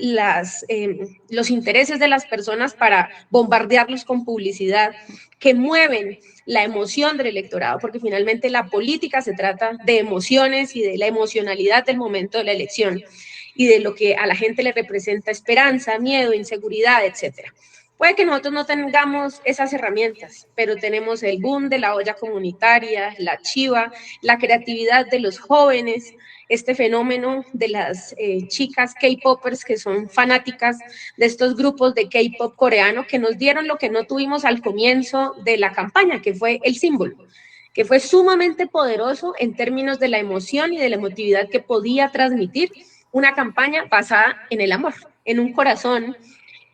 los intereses de las personas para bombardearlos con publicidad, que mueven la emoción del electorado, porque finalmente la política se trata de emociones y de la emocionalidad del momento de la elección y de lo que a la gente le representa esperanza, miedo, inseguridad, etcétera. Puede que nosotros no tengamos esas herramientas, pero tenemos el boom de la olla comunitaria, la chiva, la creatividad de los jóvenes, este fenómeno de las chicas K-popers que son fanáticas de estos grupos de K-pop coreano que nos dieron lo que no tuvimos al comienzo de la campaña, que fue el símbolo, que fue sumamente poderoso en términos de la emoción y de la emotividad que podía transmitir una campaña basada en el amor, en un corazón,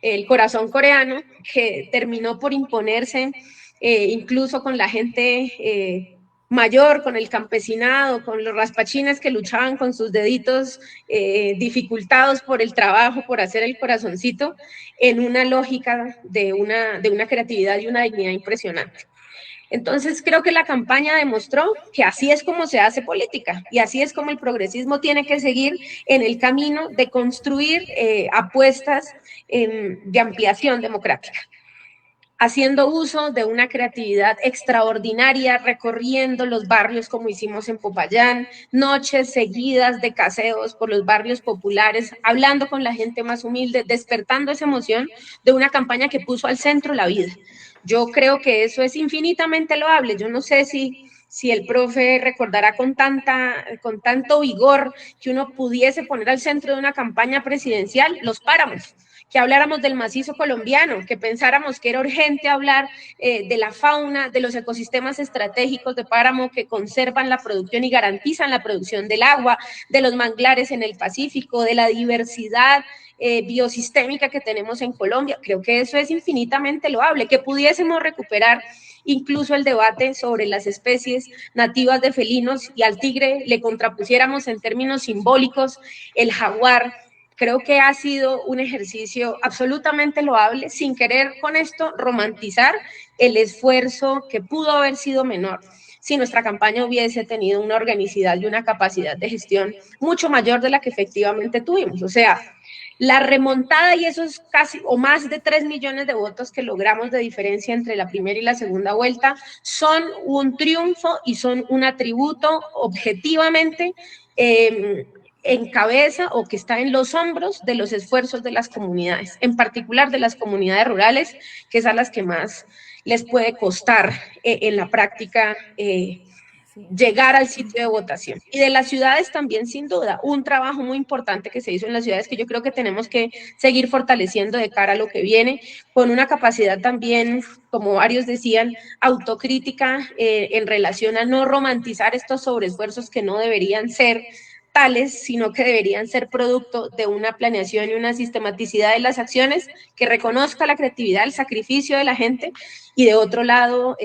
el corazón coreano, que terminó por imponerse incluso con la gente mayor, con el campesinado, con los raspachines que luchaban con sus deditos dificultados por el trabajo, por hacer el corazoncito, en una lógica de una creatividad y una dignidad impresionante. Entonces creo que la campaña demostró que así es como se hace política y así es como el progresismo tiene que seguir en el camino de construir apuestas de ampliación democrática, haciendo uso de una creatividad extraordinaria, recorriendo los barrios como hicimos en Popayán, noches seguidas de caseos por los barrios populares, hablando con la gente más humilde, despertando esa emoción de una campaña que puso al centro la vida. Yo creo que eso es infinitamente loable. Yo no sé si el profe recordará con tanto vigor que uno pudiese poner al centro de una campaña presidencial los páramos, que habláramos del macizo colombiano, que pensáramos que era urgente hablar de la fauna, de los ecosistemas estratégicos de páramo que conservan la producción y garantizan la producción del agua, de los manglares en el Pacífico, de la diversidad biosistémica que tenemos en Colombia. Creo que eso es infinitamente loable, que pudiésemos recuperar incluso el debate sobre las especies nativas de felinos y al tigre le contrapusiéramos en términos simbólicos el jaguar. Creo que ha sido un ejercicio absolutamente loable, sin querer con esto romantizar el esfuerzo que pudo haber sido menor si nuestra campaña hubiese tenido una organicidad y una capacidad de gestión mucho mayor de la que efectivamente tuvimos. O sea, la remontada y esos casi o más de 3 millones de votos que logramos de diferencia entre la primera y la segunda vuelta son un triunfo y son un atributo objetivamente en cabeza o que está en los hombros de los esfuerzos de las comunidades, en particular de las comunidades rurales, que es a las que más les puede costar en la práctica llegar al sitio de votación. Y de las ciudades también, sin duda, un trabajo muy importante que se hizo en las ciudades que yo creo que tenemos que seguir fortaleciendo de cara a lo que viene, con una capacidad también, como varios decían, autocrítica en relación a no romantizar estos sobreesfuerzos que no deberían ser tales, sino que deberían ser producto de una planeación y una sistematicidad de las acciones que reconozca la creatividad, el sacrificio de la gente y de otro lado,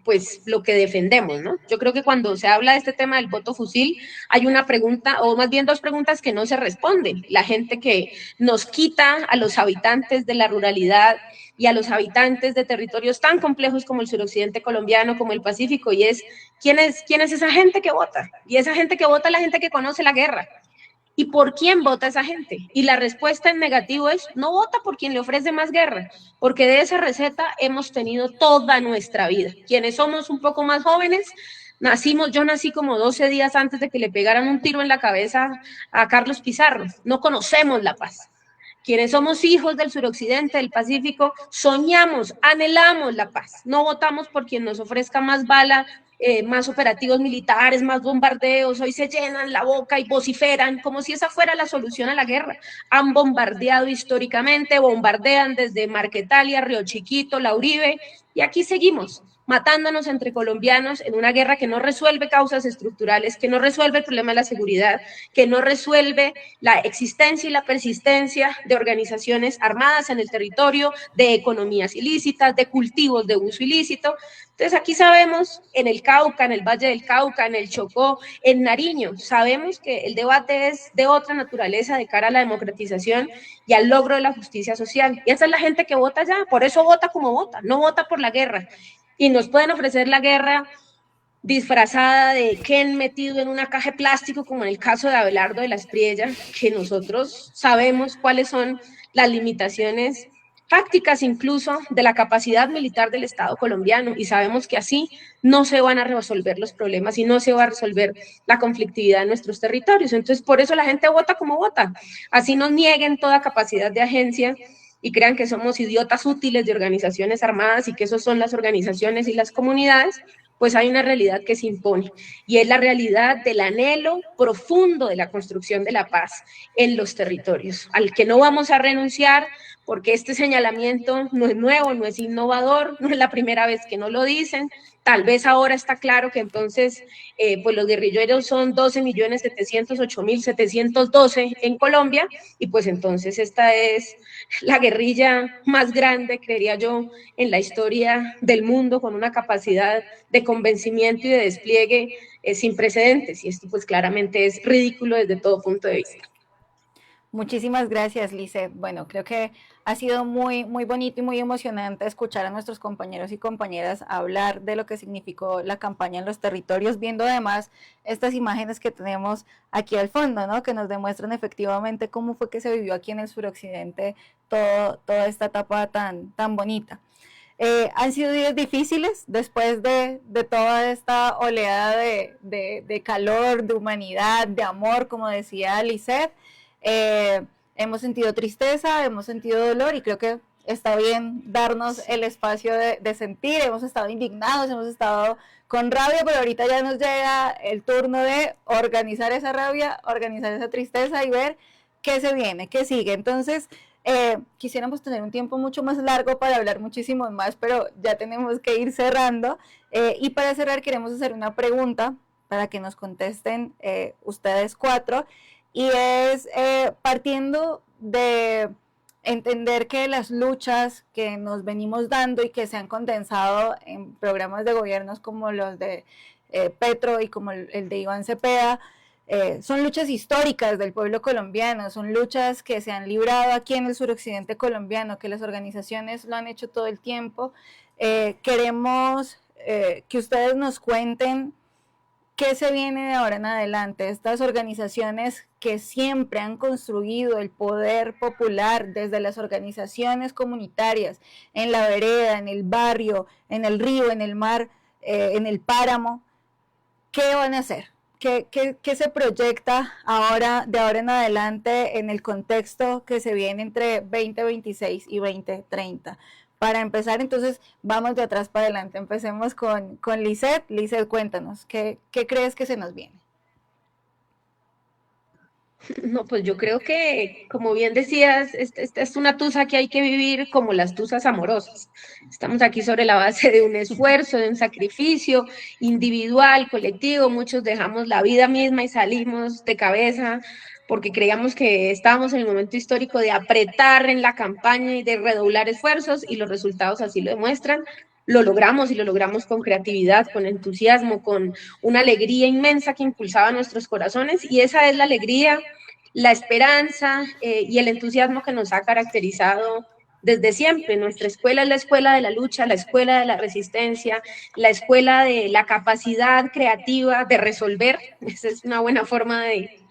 pues lo que defendemos, ¿no? Yo creo que cuando se habla de este tema del voto fusil, hay una pregunta, o más bien dos preguntas que no se responden. La gente que nos quita a los habitantes de la ruralidad y a los habitantes de territorios tan complejos como el suroccidente colombiano, como el Pacífico, y es ¿quién es esa gente que vota? Y esa gente que vota es la gente que conoce la guerra. ¿Y por quién vota esa gente? Y la respuesta en negativo es, no vota por quien le ofrece más guerra, porque de esa receta hemos tenido toda nuestra vida. Quienes somos un poco más jóvenes, Yo nací como 12 días antes de que le pegaran un tiro en la cabeza a Carlos Pizarro. No conocemos la paz. Quienes somos hijos del suroccidente, del Pacífico, soñamos, anhelamos la paz. No votamos por quien nos ofrezca más bala, más operativos militares, más bombardeos. Hoy se llenan la boca y vociferan como si esa fuera la solución a la guerra. Han bombardeado históricamente, bombardean desde Marquetalia, Río Chiquito, La Uribe, y aquí seguimos matándonos entre colombianos en una guerra que no resuelve causas estructurales, que no resuelve el problema de la seguridad, que no resuelve la existencia y la persistencia de organizaciones armadas en el territorio, de economías ilícitas, de cultivos de uso ilícito. Entonces aquí sabemos, en el Cauca, en el Valle del Cauca, en el Chocó, en Nariño, sabemos que el debate es de otra naturaleza de cara a la democratización y al logro de la justicia social. Y esa es la gente que vota ya, por eso vota como vota, no vota por la guerra. Y nos pueden ofrecer la guerra disfrazada de Ken metido en una caja de plástico, como en el caso de Abelardo de la Espriella, que nosotros sabemos cuáles son las limitaciones fácticas incluso de la capacidad militar del Estado colombiano, y sabemos que así no se van a resolver los problemas y no se va a resolver la conflictividad en nuestros territorios. Entonces, por eso la gente vota como vota. Así nos nieguen toda capacidad de agencia y crean que somos idiotas útiles de organizaciones armadas y que esos son las organizaciones y las comunidades, pues hay una realidad que se impone, y es la realidad del anhelo profundo de la construcción de la paz en los territorios, al que no vamos a renunciar, porque este señalamiento no es nuevo, no es innovador, no es la primera vez que nos lo dicen. Tal vez ahora está claro que entonces pues los guerrilleros son 12.708.712 en Colombia, y pues entonces esta es la guerrilla más grande, creería yo, en la historia del mundo, con una capacidad de convencimiento y de despliegue sin precedentes, y esto pues claramente es ridículo desde todo punto de vista. Muchísimas gracias, Lizeth. Bueno, creo que ha sido muy bonito y muy emocionante escuchar a nuestros compañeros y compañeras hablar de lo que significó la campaña en los territorios, viendo además estas imágenes que tenemos aquí al fondo, ¿no? Que nos demuestran efectivamente cómo fue que se vivió aquí en el suroccidente toda esta etapa tan bonita. Han sido días difíciles después de toda esta oleada de calor, de humanidad, de amor, como decía Lizeth. Hemos sentido tristeza, hemos sentido dolor, y creo que está bien darnos el espacio de sentir. Hemos estado indignados, hemos estado con rabia, pero ahorita ya nos llega el turno de organizar esa rabia, organizar esa tristeza y ver qué se viene, qué sigue. Entonces, quisiéramos tener un tiempo mucho más largo para hablar muchísimo más, pero ya tenemos que ir cerrando. Y para cerrar queremos hacer una pregunta para que nos contesten ustedes cuatro. Y es partiendo de entender que las luchas que nos venimos dando y que se han condensado en programas de gobiernos como los de Petro y como el de Iván Cepeda, son luchas históricas del pueblo colombiano, son luchas que se han librado aquí en el suroccidente colombiano, que las organizaciones lo han hecho todo el tiempo. Queremos que ustedes nos cuenten ¿qué se viene de ahora en adelante? Estas organizaciones que siempre han construido el poder popular desde las organizaciones comunitarias, en la vereda, en el barrio, en el río, en el mar, en el páramo, ¿qué van a hacer? ¿Qué se proyecta ahora, de ahora en adelante, en el contexto que se viene entre 2026 y 2030? Para empezar, entonces, vamos de atrás para adelante. Empecemos con Lizeth. Lizeth, cuéntanos, ¿qué crees que se nos viene? No, pues yo creo que, como bien decías, esta es una tusa que hay que vivir como las tusas amorosas. Estamos aquí sobre la base de un esfuerzo, de un sacrificio individual, colectivo. Muchos dejamos la vida misma y salimos de cabeza porque creíamos que estábamos en el momento histórico de apretar en la campaña y de redoblar esfuerzos, y los resultados así lo demuestran. Lo logramos, y lo logramos con creatividad, con entusiasmo, con una alegría inmensa que impulsaba nuestros corazones, y esa es la alegría, la esperanza y el entusiasmo que nos ha caracterizado desde siempre. Nuestra escuela es la escuela de la lucha, la escuela de la resistencia, la escuela de la capacidad creativa de resolver. Esa es una buena forma de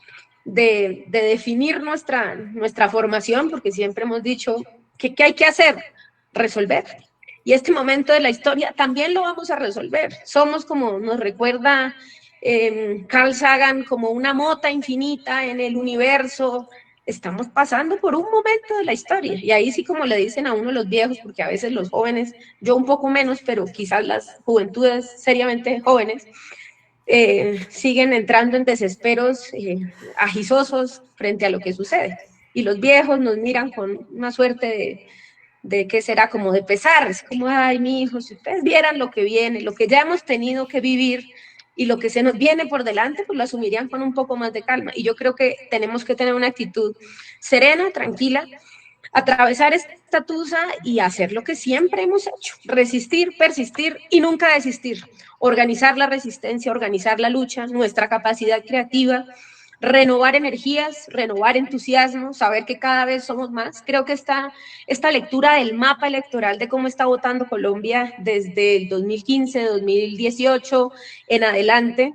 definir nuestra formación, porque siempre hemos dicho que ¿qué hay que hacer? Resolver. y este momento de la historia también lo vamos a resolver. Somos, como nos recuerda Carl Sagan, como una mota infinita en el universo. Estamos pasando por un momento de la historia, y ahí sí, como le dicen a uno los viejos, porque a veces los jóvenes, yo un poco menos, pero quizás las juventudes seriamente jóvenes, siguen entrando en desesperos agisosos frente a lo que sucede. Y los viejos nos miran con una suerte de qué será, como de pesar, es como, ay, mi hijo, si ustedes vieran lo que viene, lo que ya hemos tenido que vivir y lo que se nos viene por delante, pues lo asumirían con un poco más de calma. Y yo creo que tenemos que tener una actitud serena, tranquila, atravesar esta tusa y hacer lo que siempre hemos hecho, resistir, persistir y nunca desistir, organizar la resistencia, organizar la lucha, nuestra capacidad creativa, renovar energías, renovar entusiasmo, saber que cada vez somos más. Creo que esta lectura del mapa electoral de cómo está votando Colombia desde el 2015, 2018 en adelante,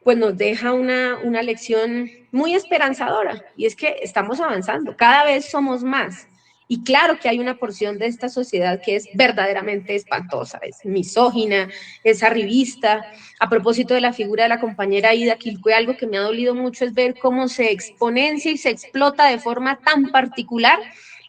pues nos deja una lección muy esperanzadora, y es que estamos avanzando, cada vez somos más. Y claro que hay una porción de esta sociedad que es verdaderamente espantosa, es misógina, es arribista. A propósito de la figura de la compañera Ida Quilcue, algo que me ha dolido mucho es ver cómo se exponencia y se explota de forma tan particular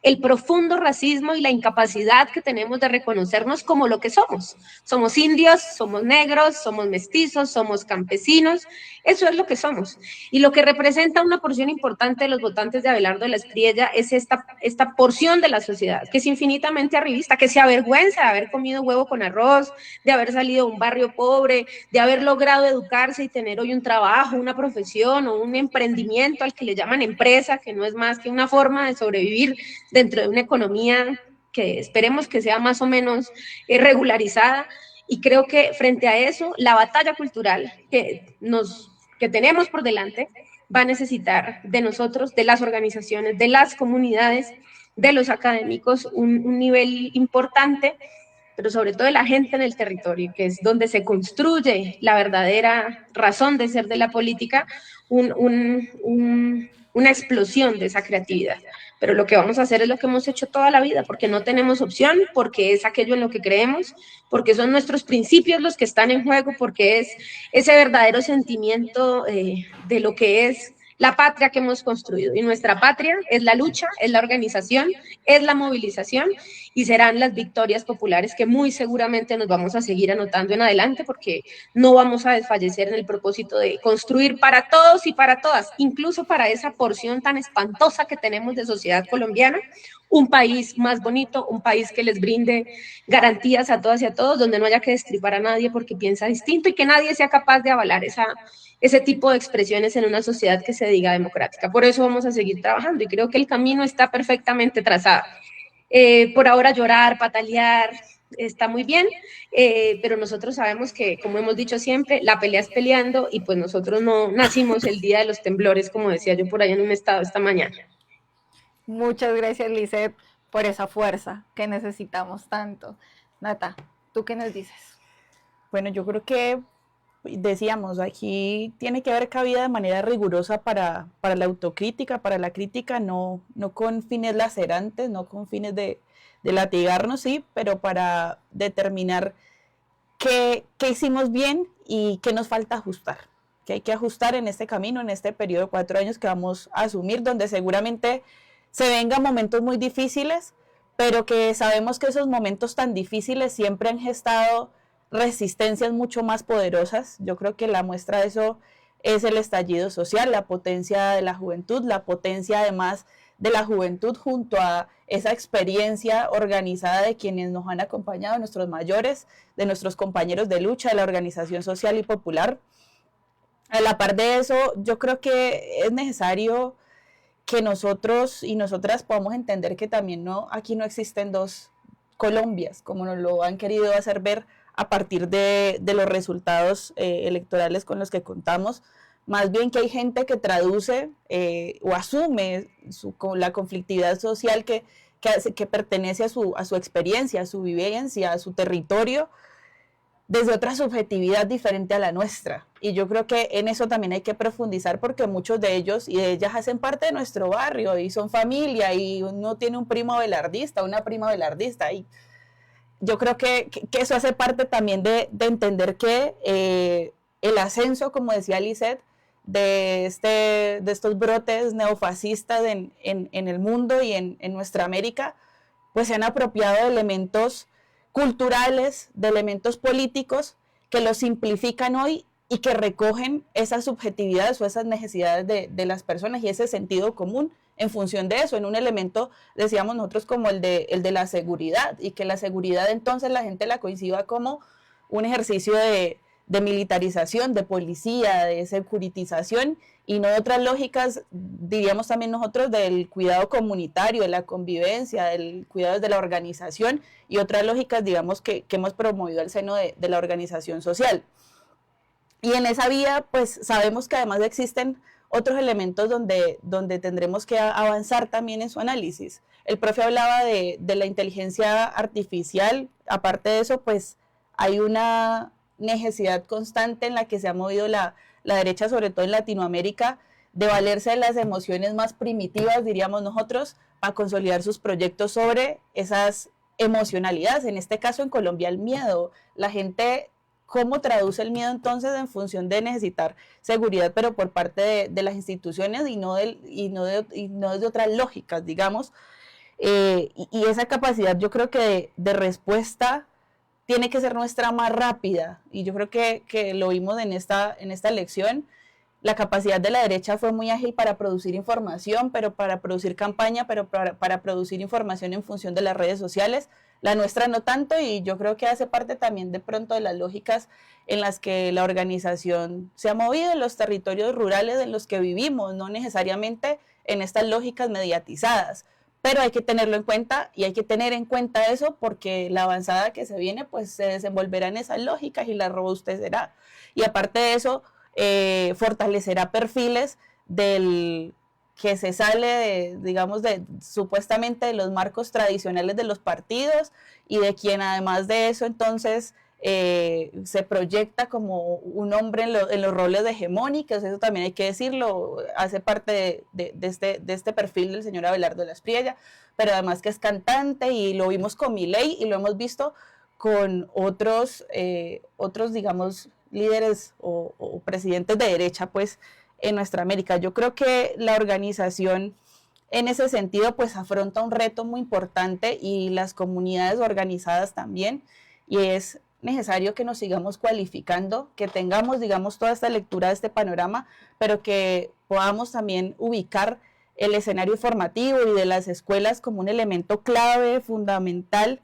el profundo racismo y la incapacidad que tenemos de reconocernos como lo que somos. Somos indios, somos negros, somos mestizos, somos campesinos, eso es lo que somos. Y lo que representa una porción importante de los votantes de Abelardo de la Espriella es esta porción de la sociedad, que es infinitamente arribista, que se avergüenza de haber comido huevo con arroz, de haber salido de un barrio pobre, de haber logrado educarse y tener hoy un trabajo, una profesión o un emprendimiento al que le llaman empresa, que no es más que una forma de sobrevivir dentro de una economía que esperemos que sea más o menos regularizada. Y creo que frente a eso, la batalla cultural que tenemos por delante va a necesitar de nosotros, de las organizaciones, de las comunidades, de los académicos, un nivel importante, pero sobre todo de la gente en el territorio, que es donde se construye la verdadera razón de ser de la política, una explosión de esa creatividad. Pero lo que vamos a hacer es lo que hemos hecho toda la vida, porque no tenemos opción, porque es aquello en lo que creemos, porque son nuestros principios los que están en juego, porque es ese verdadero sentimiento de lo que es la patria que hemos construido. Y nuestra patria es la lucha, es la organización, es la movilización, y serán las victorias populares que muy seguramente nos vamos a seguir anotando en adelante, porque no vamos a desfallecer en el propósito de construir para todos y para todas, incluso para esa porción tan espantosa que tenemos de sociedad colombiana, un país más bonito, un país que les brinde garantías a todas y a todos, donde no haya que destripar a nadie porque piensa distinto, y que nadie sea capaz de avalar ese tipo de expresiones en una sociedad que se diga democrática. Por eso vamos a seguir trabajando, y creo que el camino está perfectamente trazado. Por ahora llorar, patalear, está muy bien, pero nosotros sabemos que, como hemos dicho siempre, la pelea es peleando, y pues nosotros no nacimos el día de los temblores, como decía yo por ahí en un estado esta mañana. Muchas gracias, Lisette, por esa fuerza que necesitamos tanto. Nata, ¿tú qué nos dices? Bueno, yo creo que decíamos, aquí tiene que haber cabida de manera rigurosa para la autocrítica, para la crítica, no con fines lacerantes, no con fines de latigarnos, sí, pero para determinar qué hicimos bien y qué nos falta ajustar, que hay que ajustar en este camino, en este periodo de 4 años que vamos a asumir, donde seguramente se vengan momentos muy difíciles, pero que sabemos que esos momentos tan difíciles siempre han gestado resistencias mucho más poderosas. Yo creo que la muestra de eso es el estallido social, la potencia de la juventud, la potencia además de la juventud junto a esa experiencia organizada de quienes nos han acompañado, nuestros mayores, de nuestros compañeros de lucha, de la organización social y popular. A la par de eso, yo creo que es necesario que nosotros y nosotras podamos entender que también aquí no existen dos Colombias, como nos lo han querido hacer ver a partir de los resultados electorales con los que contamos, más bien que hay gente que traduce o asume la conflictividad social que pertenece a su experiencia, a su vivencia, a su territorio, desde otra subjetividad diferente a la nuestra. Y yo creo que en eso también hay que profundizar, porque muchos de ellos y de ellas hacen parte de nuestro barrio y son familia, y uno tiene un primo abelardista, una prima abelardista, y yo creo que eso hace parte también de entender que el ascenso, como decía Lisette, de estos brotes neofascistas en el mundo y en nuestra América, pues se han apropiado de elementos culturales, de elementos políticos que los simplifican hoy y que recogen esas subjetividades o esas necesidades de las personas y ese sentido común en función de eso, en un elemento, decíamos nosotros, como el de la seguridad, y que la seguridad entonces la gente la conciba como un ejercicio de militarización, de policía, de securitización, y no de otras lógicas, diríamos también nosotros, del cuidado comunitario, de la convivencia, del cuidado de la organización, y otras lógicas, digamos, que hemos promovido al seno de la organización social. Y en esa vía, pues sabemos que además existen otros elementos donde tendremos que avanzar también en su análisis. El profe hablaba de la inteligencia artificial. Aparte de eso, pues hay una necesidad constante en la que se ha movido la derecha, sobre todo en Latinoamérica, de valerse de las emociones más primitivas, diríamos nosotros, para consolidar sus proyectos sobre esas emocionalidades. En este caso, en Colombia, el miedo. La gente, ¿cómo traduce el miedo entonces en función de necesitar seguridad, pero por parte de las instituciones y no desde otras lógicas, digamos? Y esa capacidad, yo creo que de respuesta tiene que ser nuestra más rápida, y yo creo que lo vimos en esta elección. La capacidad de la derecha fue muy ágil para producir información, pero para producir campaña, pero para producir información en función de las redes sociales. La nuestra no tanto, y yo creo que hace parte también de pronto de las lógicas en las que la organización se ha movido en los territorios rurales en los que vivimos, no necesariamente en estas lógicas mediatizadas. Pero hay que tenerlo en cuenta, y hay que tener en cuenta eso, porque la avanzada que se viene pues se desenvolverá en esas lógicas y la robustecerá. Y aparte de eso, fortalecerá perfiles del que se sale digamos, supuestamente de los marcos tradicionales de los partidos, y de quien además de eso entonces se proyecta como un hombre en los roles de hegemónicos. Eso también hay que decirlo, hace parte de este perfil del señor Abelardo Laspriella, pero además que es cantante, y lo vimos con Milei y lo hemos visto con otros digamos, líderes o presidentes de derecha pues en nuestra América. Yo creo que la organización en ese sentido pues afronta un reto muy importante, y las comunidades organizadas también, y es necesario que nos sigamos cualificando, que tengamos, digamos, toda esta lectura de este panorama, pero que podamos también ubicar el escenario formativo y de las escuelas como un elemento clave, fundamental,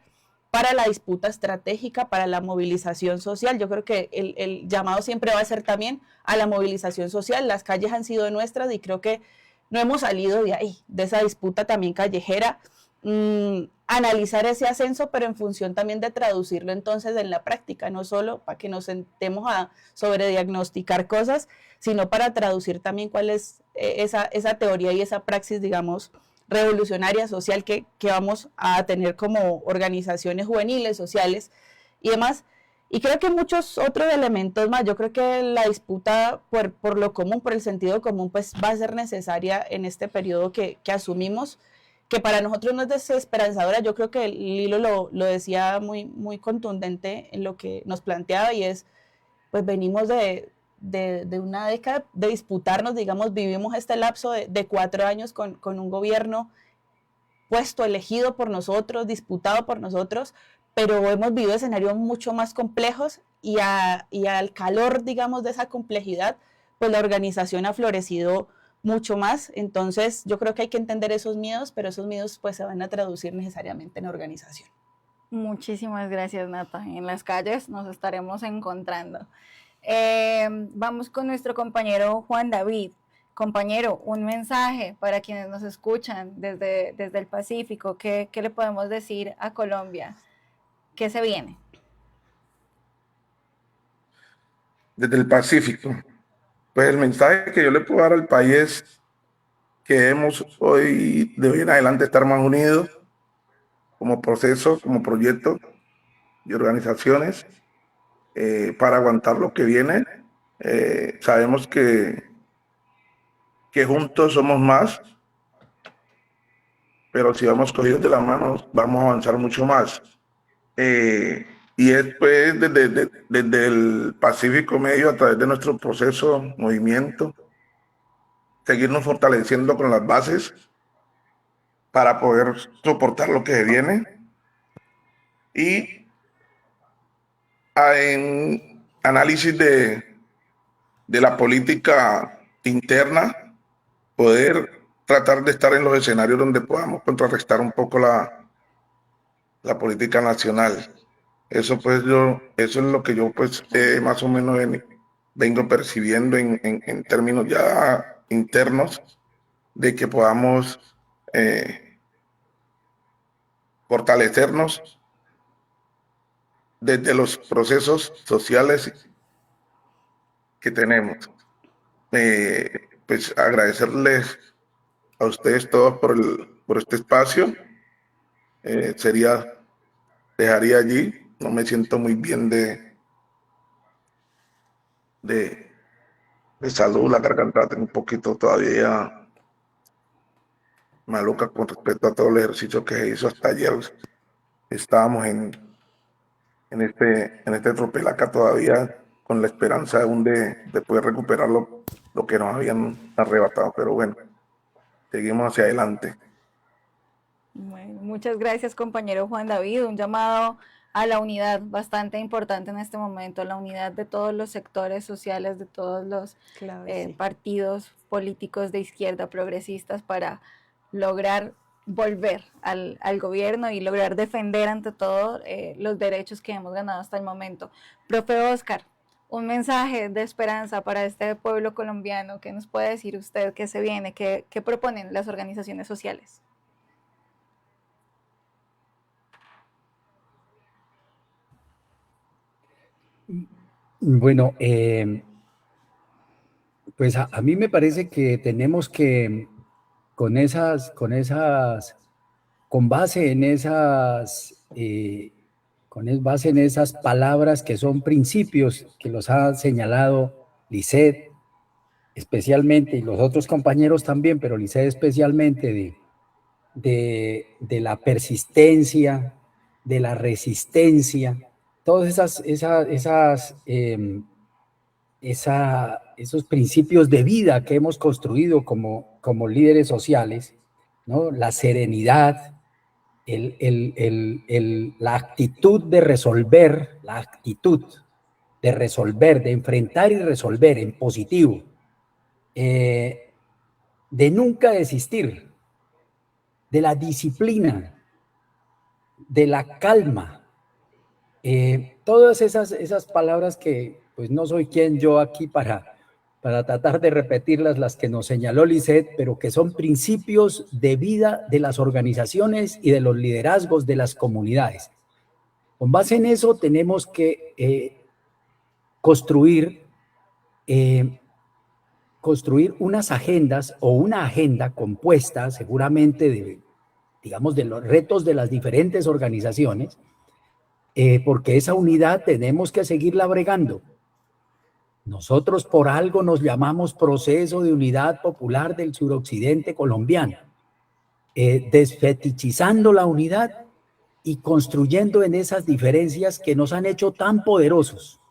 para la disputa estratégica, para la movilización social. Yo creo que el llamado siempre va a ser también a la movilización social. Las calles han sido nuestras, y creo que no hemos salido de ahí, de esa disputa también callejera. Analizar ese ascenso, pero en función también de traducirlo entonces en la práctica, no solo para que nos sentemos a sobrediagnosticar cosas, sino para traducir también cuál es esa teoría y esa praxis, digamos, revolucionaria social que vamos a tener como organizaciones juveniles, sociales y demás. Y creo que muchos otros elementos más. Yo creo que la disputa por lo común, por el sentido común, pues va a ser necesaria en este periodo que asumimos, que para nosotros no es desesperanzadora. Yo creo que Lilo lo decía muy, muy contundente en lo que nos planteaba, y es, pues venimos de una década de disputarnos, digamos, vivimos este lapso de 4 años con un gobierno puesto, elegido por nosotros, disputado por nosotros, pero hemos vivido escenarios mucho más complejos, y al calor, digamos, de esa complejidad, pues la organización ha florecido mucho más. Entonces yo creo que hay que entender esos miedos, pero esos miedos pues se van a traducir necesariamente en organización. Muchísimas gracias, Nata. En las calles nos estaremos encontrando. Vamos con nuestro compañero Juan David. Compañero, un mensaje para quienes nos escuchan desde el Pacífico. ¿Qué le podemos decir a Colombia? ¿Qué se viene? Desde el Pacífico, pues el mensaje que yo le puedo dar al país es que debemos hoy, de hoy en adelante, estar más unidos como proceso, como proyecto y organizaciones, para aguantar lo que viene. Sabemos que juntos somos más, pero si vamos cogidos de la mano vamos a avanzar mucho más. Y es pues desde el Pacífico Medio, a través de nuestro proceso, movimiento, seguirnos fortaleciendo con las bases para poder soportar lo que se viene. Y en análisis de la política interna, poder tratar de estar en los escenarios donde podamos contrarrestar un poco la política nacional. Eso es lo que yo pues más o menos vengo percibiendo en términos ya internos, de que podamos fortalecernos desde los procesos sociales que tenemos. Pues agradecerles a ustedes todos por este espacio. Dejaría allí, no me siento muy bien de salud, la garganta la tengo un poquito todavía maluca con respecto a todo el ejercicio que se hizo hasta ayer. Estábamos en este tropelaca todavía con la esperanza aún de poder recuperar lo que nos habían arrebatado, pero bueno, seguimos hacia adelante. Bueno, muchas gracias, compañero Juan David. Un llamado a la unidad bastante importante en este momento, la unidad de todos los sectores sociales, de todos los partidos políticos de izquierda progresistas para lograr volver al gobierno y lograr defender ante todo los derechos que hemos ganado hasta el momento. Profe Oscar, un mensaje de esperanza para este pueblo colombiano. ¿Qué nos puede decir usted que se viene? ¿Qué proponen las organizaciones sociales? Bueno, pues a mí me parece que tenemos que, con base en esas palabras que son principios, que los ha señalado Lisset especialmente, y los otros compañeros también, pero Lisset especialmente, de la persistencia, de la resistencia, todos esos principios de vida que hemos construido como líderes sociales, ¿no? La serenidad, la actitud de resolver, de enfrentar y resolver en positivo, de nunca desistir, de la disciplina, de la calma, todas esas palabras que pues no soy quien yo aquí para tratar de repetirlas, las que nos señaló Lisset, pero que son principios de vida de las organizaciones y de los liderazgos de las comunidades. Con base en eso tenemos que construir unas agendas o una agenda compuesta seguramente de los retos de las diferentes organizaciones, porque esa unidad tenemos que seguirla bregando. Nosotros por algo nos llamamos Proceso de Unidad Popular del Suroccidente Colombiano, desfetichizando la unidad y construyendo en esas diferencias que nos han hecho tan poderosos,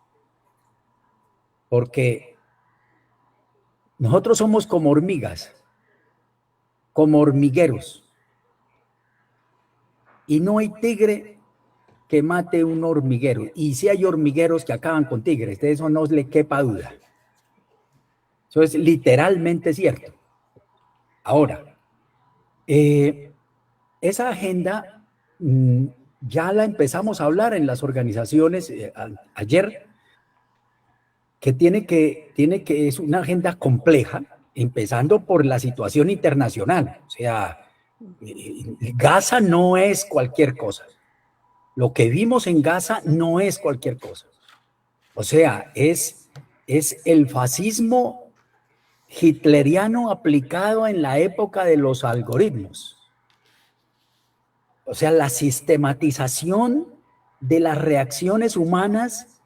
porque nosotros somos como hormigas, como hormigueros, y no hay tigre que mate un hormiguero, y si hay hormigueros que acaban con tigres, de eso no le quepa duda. Eso es literalmente cierto. Ahora, esa agenda ya la empezamos a hablar en las organizaciones ayer, que es una agenda compleja, empezando por la situación internacional. O sea, Gaza no es cualquier cosa. Lo que vimos en Gaza no es cualquier cosa. O sea, es el fascismo hitleriano aplicado en la época de los algoritmos. O sea, la sistematización de las reacciones humanas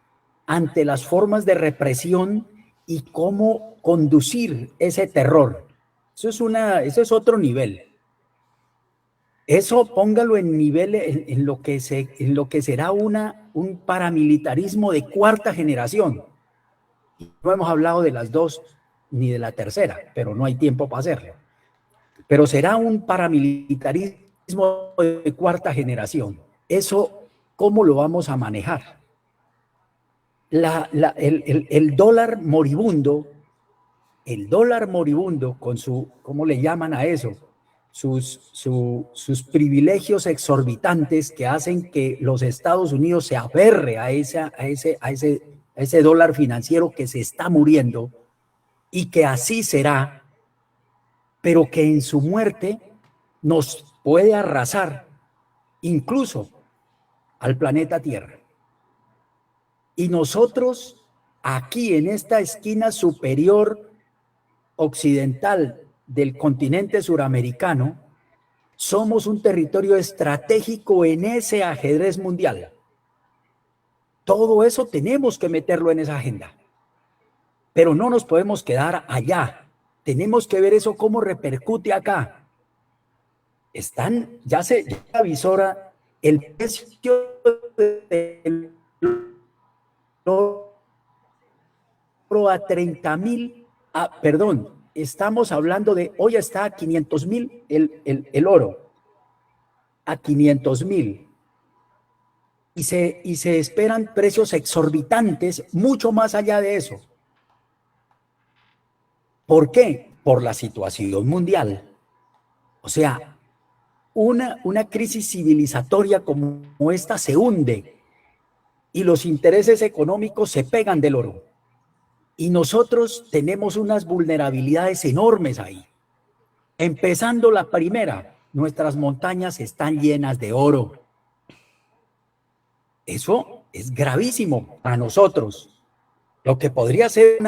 ante las formas de represión y cómo conducir ese terror. Eso es otro nivel. Eso póngalo en nivel, en lo que será un paramilitarismo de cuarta generación. No hemos hablado de las dos ni de la tercera, pero no hay tiempo para hacerlo. Pero será un paramilitarismo de cuarta generación. Eso, ¿cómo lo vamos a manejar? El dólar moribundo con su, ¿cómo le llaman a eso? Sus privilegios exorbitantes que hacen que los Estados Unidos se aferre a ese dólar financiero que se está muriendo, y que así será, pero que en su muerte nos puede arrasar incluso al planeta Tierra. Y nosotros aquí en esta esquina superior occidental del continente suramericano somos un territorio estratégico en ese ajedrez mundial. Todo eso tenemos que meterlo en esa agenda, pero no nos podemos quedar allá. Tenemos que ver eso cómo repercute acá. Ya avisora el precio del oro a 30,000, perdón, estamos hablando de, hoy está a 500,000 el oro, a 500,000. Y se esperan precios exorbitantes mucho más allá de eso. ¿Por qué? Por la situación mundial. O sea, una crisis civilizatoria como esta se hunde y los intereses económicos se pegan del oro. Y nosotros tenemos unas vulnerabilidades enormes ahí. Empezando la primera, nuestras montañas están llenas de oro. Eso es gravísimo para nosotros. Lo que podría ser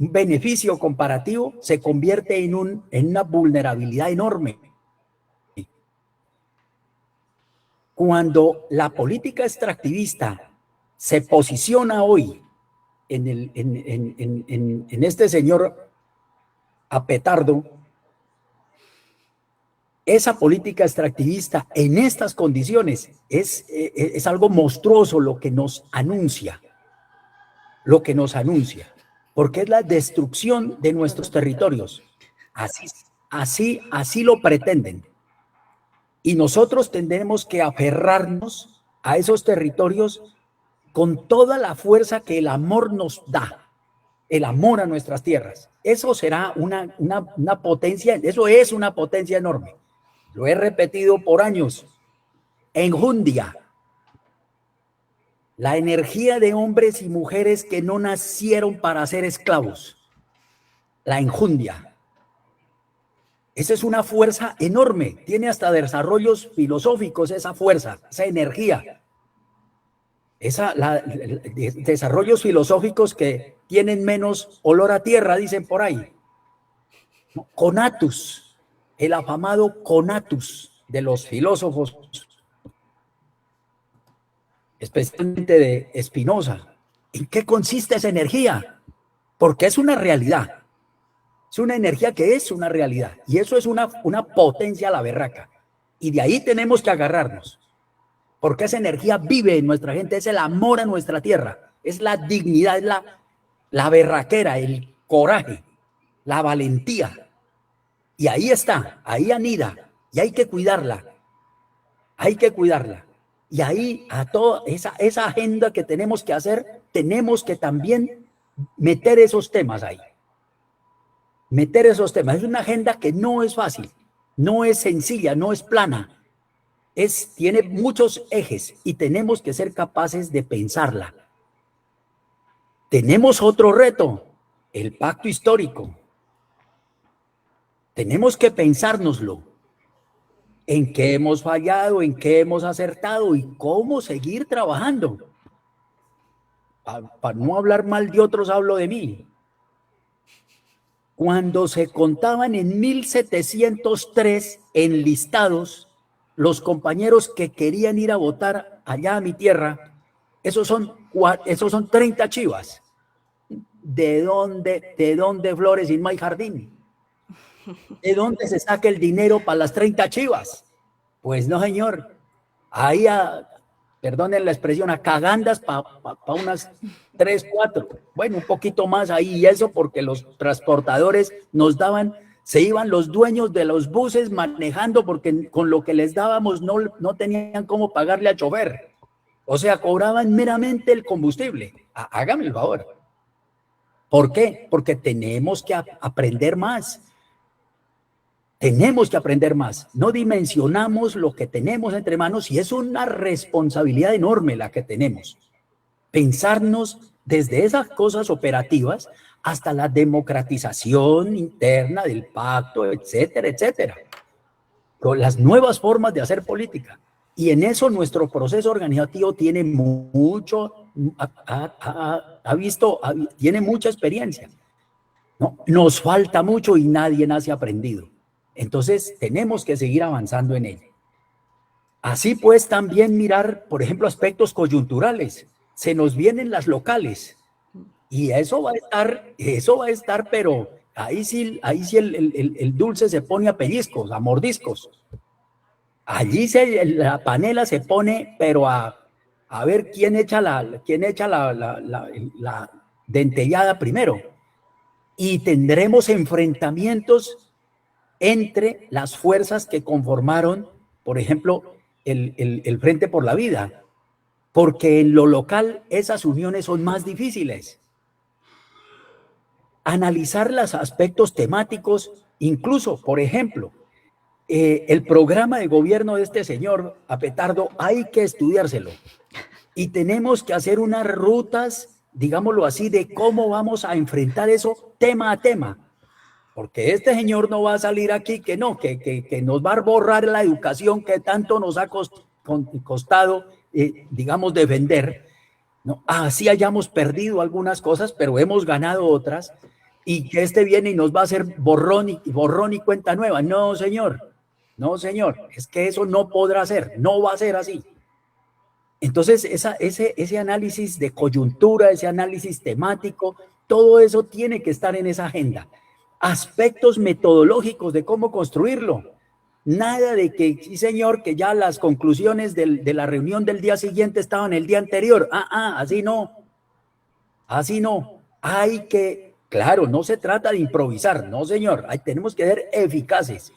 un beneficio comparativo se convierte en una vulnerabilidad enorme. Cuando la política extractivista se posiciona hoy en este señor Apetardo, esa política extractivista en estas condiciones es algo monstruoso lo que nos anuncia, porque es la destrucción de nuestros territorios. Así lo pretenden. Y nosotros tendremos que aferrarnos a esos territorios con toda la fuerza que el amor nos da, el amor a nuestras tierras. Eso será una potencia, eso es una potencia enorme. Lo he repetido por años. Enjundia, la energía de hombres y mujeres que no nacieron para ser esclavos. La enjundia. Esa es una fuerza enorme. Tiene hasta desarrollos filosóficos esa fuerza, esa energía. Desarrollos filosóficos que tienen menos olor a tierra, dicen por ahí. Conatus, el afamado conatus de los filósofos, especialmente de Spinoza. ¿En qué consiste esa energía? Porque es una realidad. Es una energía que es una realidad. Y eso es una potencia a la berraca. Y de ahí tenemos que agarrarnos. Porque esa energía vive en nuestra gente. Es el amor a nuestra tierra. Es la dignidad, es la berraquera, el coraje, la valentía. Y ahí está, ahí anida. Y hay que cuidarla. Hay que cuidarla. Y ahí a toda esa agenda que tenemos que hacer, tenemos que también meter esos temas ahí. Meter esos temas. Es una agenda que no es fácil, no es sencilla, no es plana. Tiene muchos ejes y tenemos que ser capaces de pensarla. Tenemos otro reto, el pacto histórico. Tenemos que pensárnoslo. En qué hemos fallado, en qué hemos acertado y cómo seguir trabajando. Para no hablar mal de otros, hablo de mí. Cuando se contaban en 1703 enlistados los compañeros que querían ir a votar allá a mi tierra, esos son 30 chivas. ¿De dónde flores y no hay jardín? ¿De dónde se saca el dinero para las 30 chivas? Pues no, señor. Ahí, perdonen la expresión, a cagandas para unas 3, 4. Bueno, un poquito más ahí, y eso porque los transportadores nos daban, se iban los dueños de los buses manejando porque con lo que les dábamos no tenían cómo pagarle al chofer. O sea, cobraban meramente el combustible. Hágame el favor. ¿Por qué? Porque tenemos que aprender más. Tenemos que aprender más. No dimensionamos lo que tenemos entre manos y es una responsabilidad enorme la que tenemos. Pensarnos desde esas cosas operativas hasta la democratización interna del pacto, etcétera, etcétera. Con las nuevas formas de hacer política. Y en eso nuestro proceso organizativo tiene tiene mucha experiencia. ¿No? Nos falta mucho y nadie nace aprendido. Entonces, tenemos que seguir avanzando en ello. Así pues, también mirar, por ejemplo, aspectos coyunturales. Se nos vienen las locales y eso va a estar, pero ahí sí el dulce se pone a pellizcos, a mordiscos. Allí la panela se pone, pero a ver quién echa la dentellada primero. Y tendremos enfrentamientos entre las fuerzas que conformaron, por ejemplo, el Frente por la Vida, porque en lo local esas uniones son más difíciles. Analizar los aspectos temáticos, incluso, por ejemplo, el programa de gobierno de este señor, Apetardo, hay que estudiárselo. Y tenemos que hacer unas rutas, digámoslo así, de cómo vamos a enfrentar eso tema a tema. Porque este señor no va a salir aquí que nos va a borrar la educación que tanto nos ha costado, digamos, defender. ¿No? Así hayamos perdido algunas cosas, pero hemos ganado otras, y que este viene y nos va a hacer borrón y cuenta nueva. No, señor, es que eso no podrá ser, no va a ser así. Entonces, ese análisis de coyuntura, ese análisis temático, todo eso tiene que estar en esa agenda. Aspectos metodológicos de cómo construirlo. Nada de que, sí señor, que ya las conclusiones de la reunión del día siguiente estaban el día anterior. Así no. Hay que, claro, no se trata de improvisar, no señor. Tenemos que ser eficaces.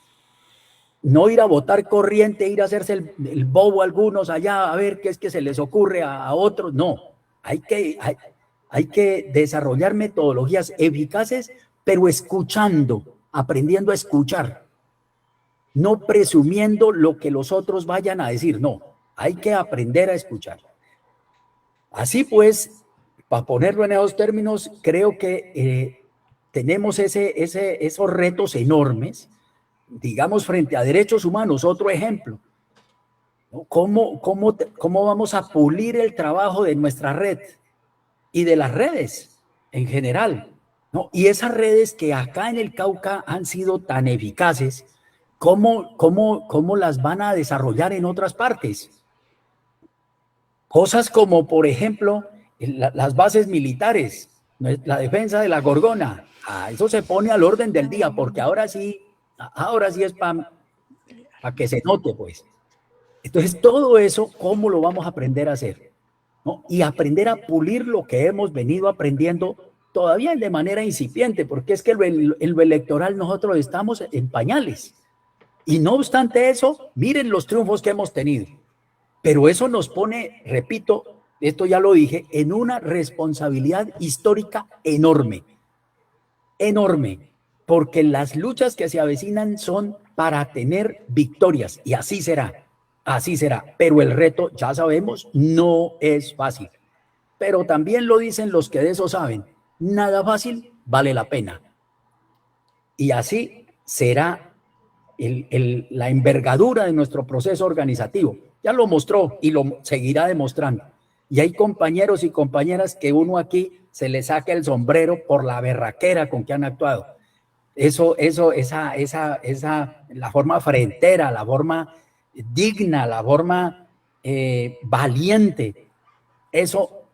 No ir a botar corriente, ir a hacerse el bobo a algunos allá, a ver qué es que se les ocurre a otros. No, hay que desarrollar metodologías eficaces, pero escuchando, aprendiendo a escuchar, no presumiendo lo que los otros vayan a decir, no, hay que aprender a escuchar. Así pues, para ponerlo en esos términos, creo que tenemos esos retos enormes, digamos, frente a derechos humanos. Otro ejemplo, ¿no? ¿Cómo vamos a pulir el trabajo de nuestra red y de las redes en general? ¿No? Y esas redes que acá en el Cauca han sido tan eficaces, ¿cómo las van a desarrollar en otras partes? Cosas como, por ejemplo, las bases militares, la defensa de la Gorgona. Eso se pone al orden del día, porque ahora sí es para que se note, pues. Entonces, todo eso, ¿cómo lo vamos a aprender a hacer? ¿No? Y aprender a pulir lo que hemos venido aprendiendo todavía de manera incipiente, porque es que en lo electoral nosotros estamos en pañales. Y no obstante eso, miren los triunfos que hemos tenido. Pero eso nos pone, repito, esto ya lo dije, en una responsabilidad histórica enorme. Enorme. Porque las luchas que se avecinan son para tener victorias, y así será, pero el reto, ya sabemos, no es fácil, pero también lo dicen los que de eso saben, nada fácil vale la pena, y así será la envergadura de nuestro proceso organizativo. Ya lo mostró y lo seguirá demostrando, y hay compañeros y compañeras que uno aquí se le saca el sombrero por la berraquera con que han actuado. La forma frentera, la forma digna, la forma valiente, eso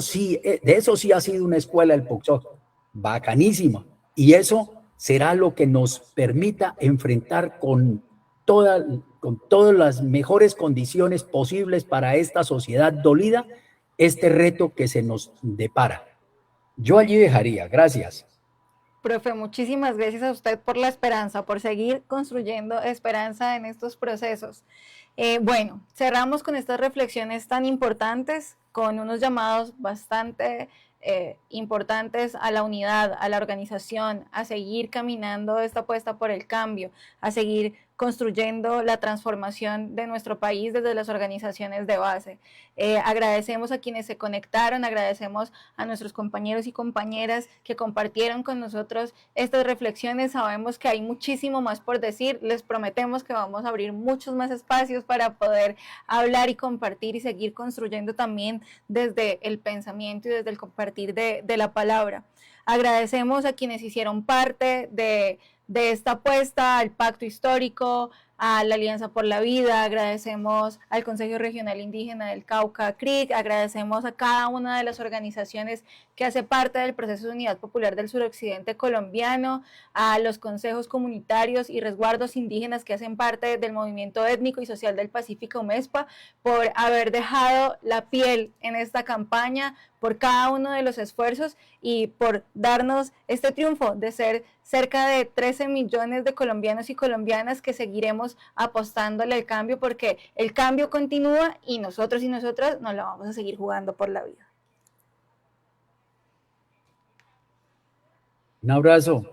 sí, de eso sí ha sido una escuela el PUCSOC, bacanísima, y eso será lo que nos permita enfrentar con con todas las mejores condiciones posibles para esta sociedad dolida, este reto que se nos depara. Yo allí dejaría. Gracias. Profe, muchísimas gracias a usted por la esperanza, por seguir construyendo esperanza en estos procesos. Bueno, cerramos con estas reflexiones tan importantes, con unos llamados bastante importantes a la unidad, a la organización, a seguir caminando esta apuesta por el cambio, a seguir construyendo la transformación de nuestro país desde las organizaciones de base. Agradecemos a quienes se conectaron, agradecemos a nuestros compañeros y compañeras que compartieron con nosotros estas reflexiones. Sabemos que hay muchísimo más por decir, les prometemos que vamos a abrir muchos más espacios para poder hablar y compartir y seguir construyendo también desde el pensamiento y desde el compartir de la palabra. Agradecemos a quienes hicieron parte de esta apuesta, al Pacto Histórico, a la Alianza por la Vida, agradecemos al Consejo Regional Indígena del Cauca, CRIC, agradecemos a cada una de las organizaciones que hace parte del proceso de unidad popular del suroccidente colombiano, a los consejos comunitarios y resguardos indígenas que hacen parte del movimiento étnico y social del Pacífico MESPA, por haber dejado la piel en esta campaña, por cada uno de los esfuerzos y por darnos este triunfo de ser cerca de 13 millones de colombianos y colombianas que seguiremos apostándole al cambio, porque el cambio continúa y nosotros y nosotras nos la vamos a seguir jugando por la vida. Un abrazo.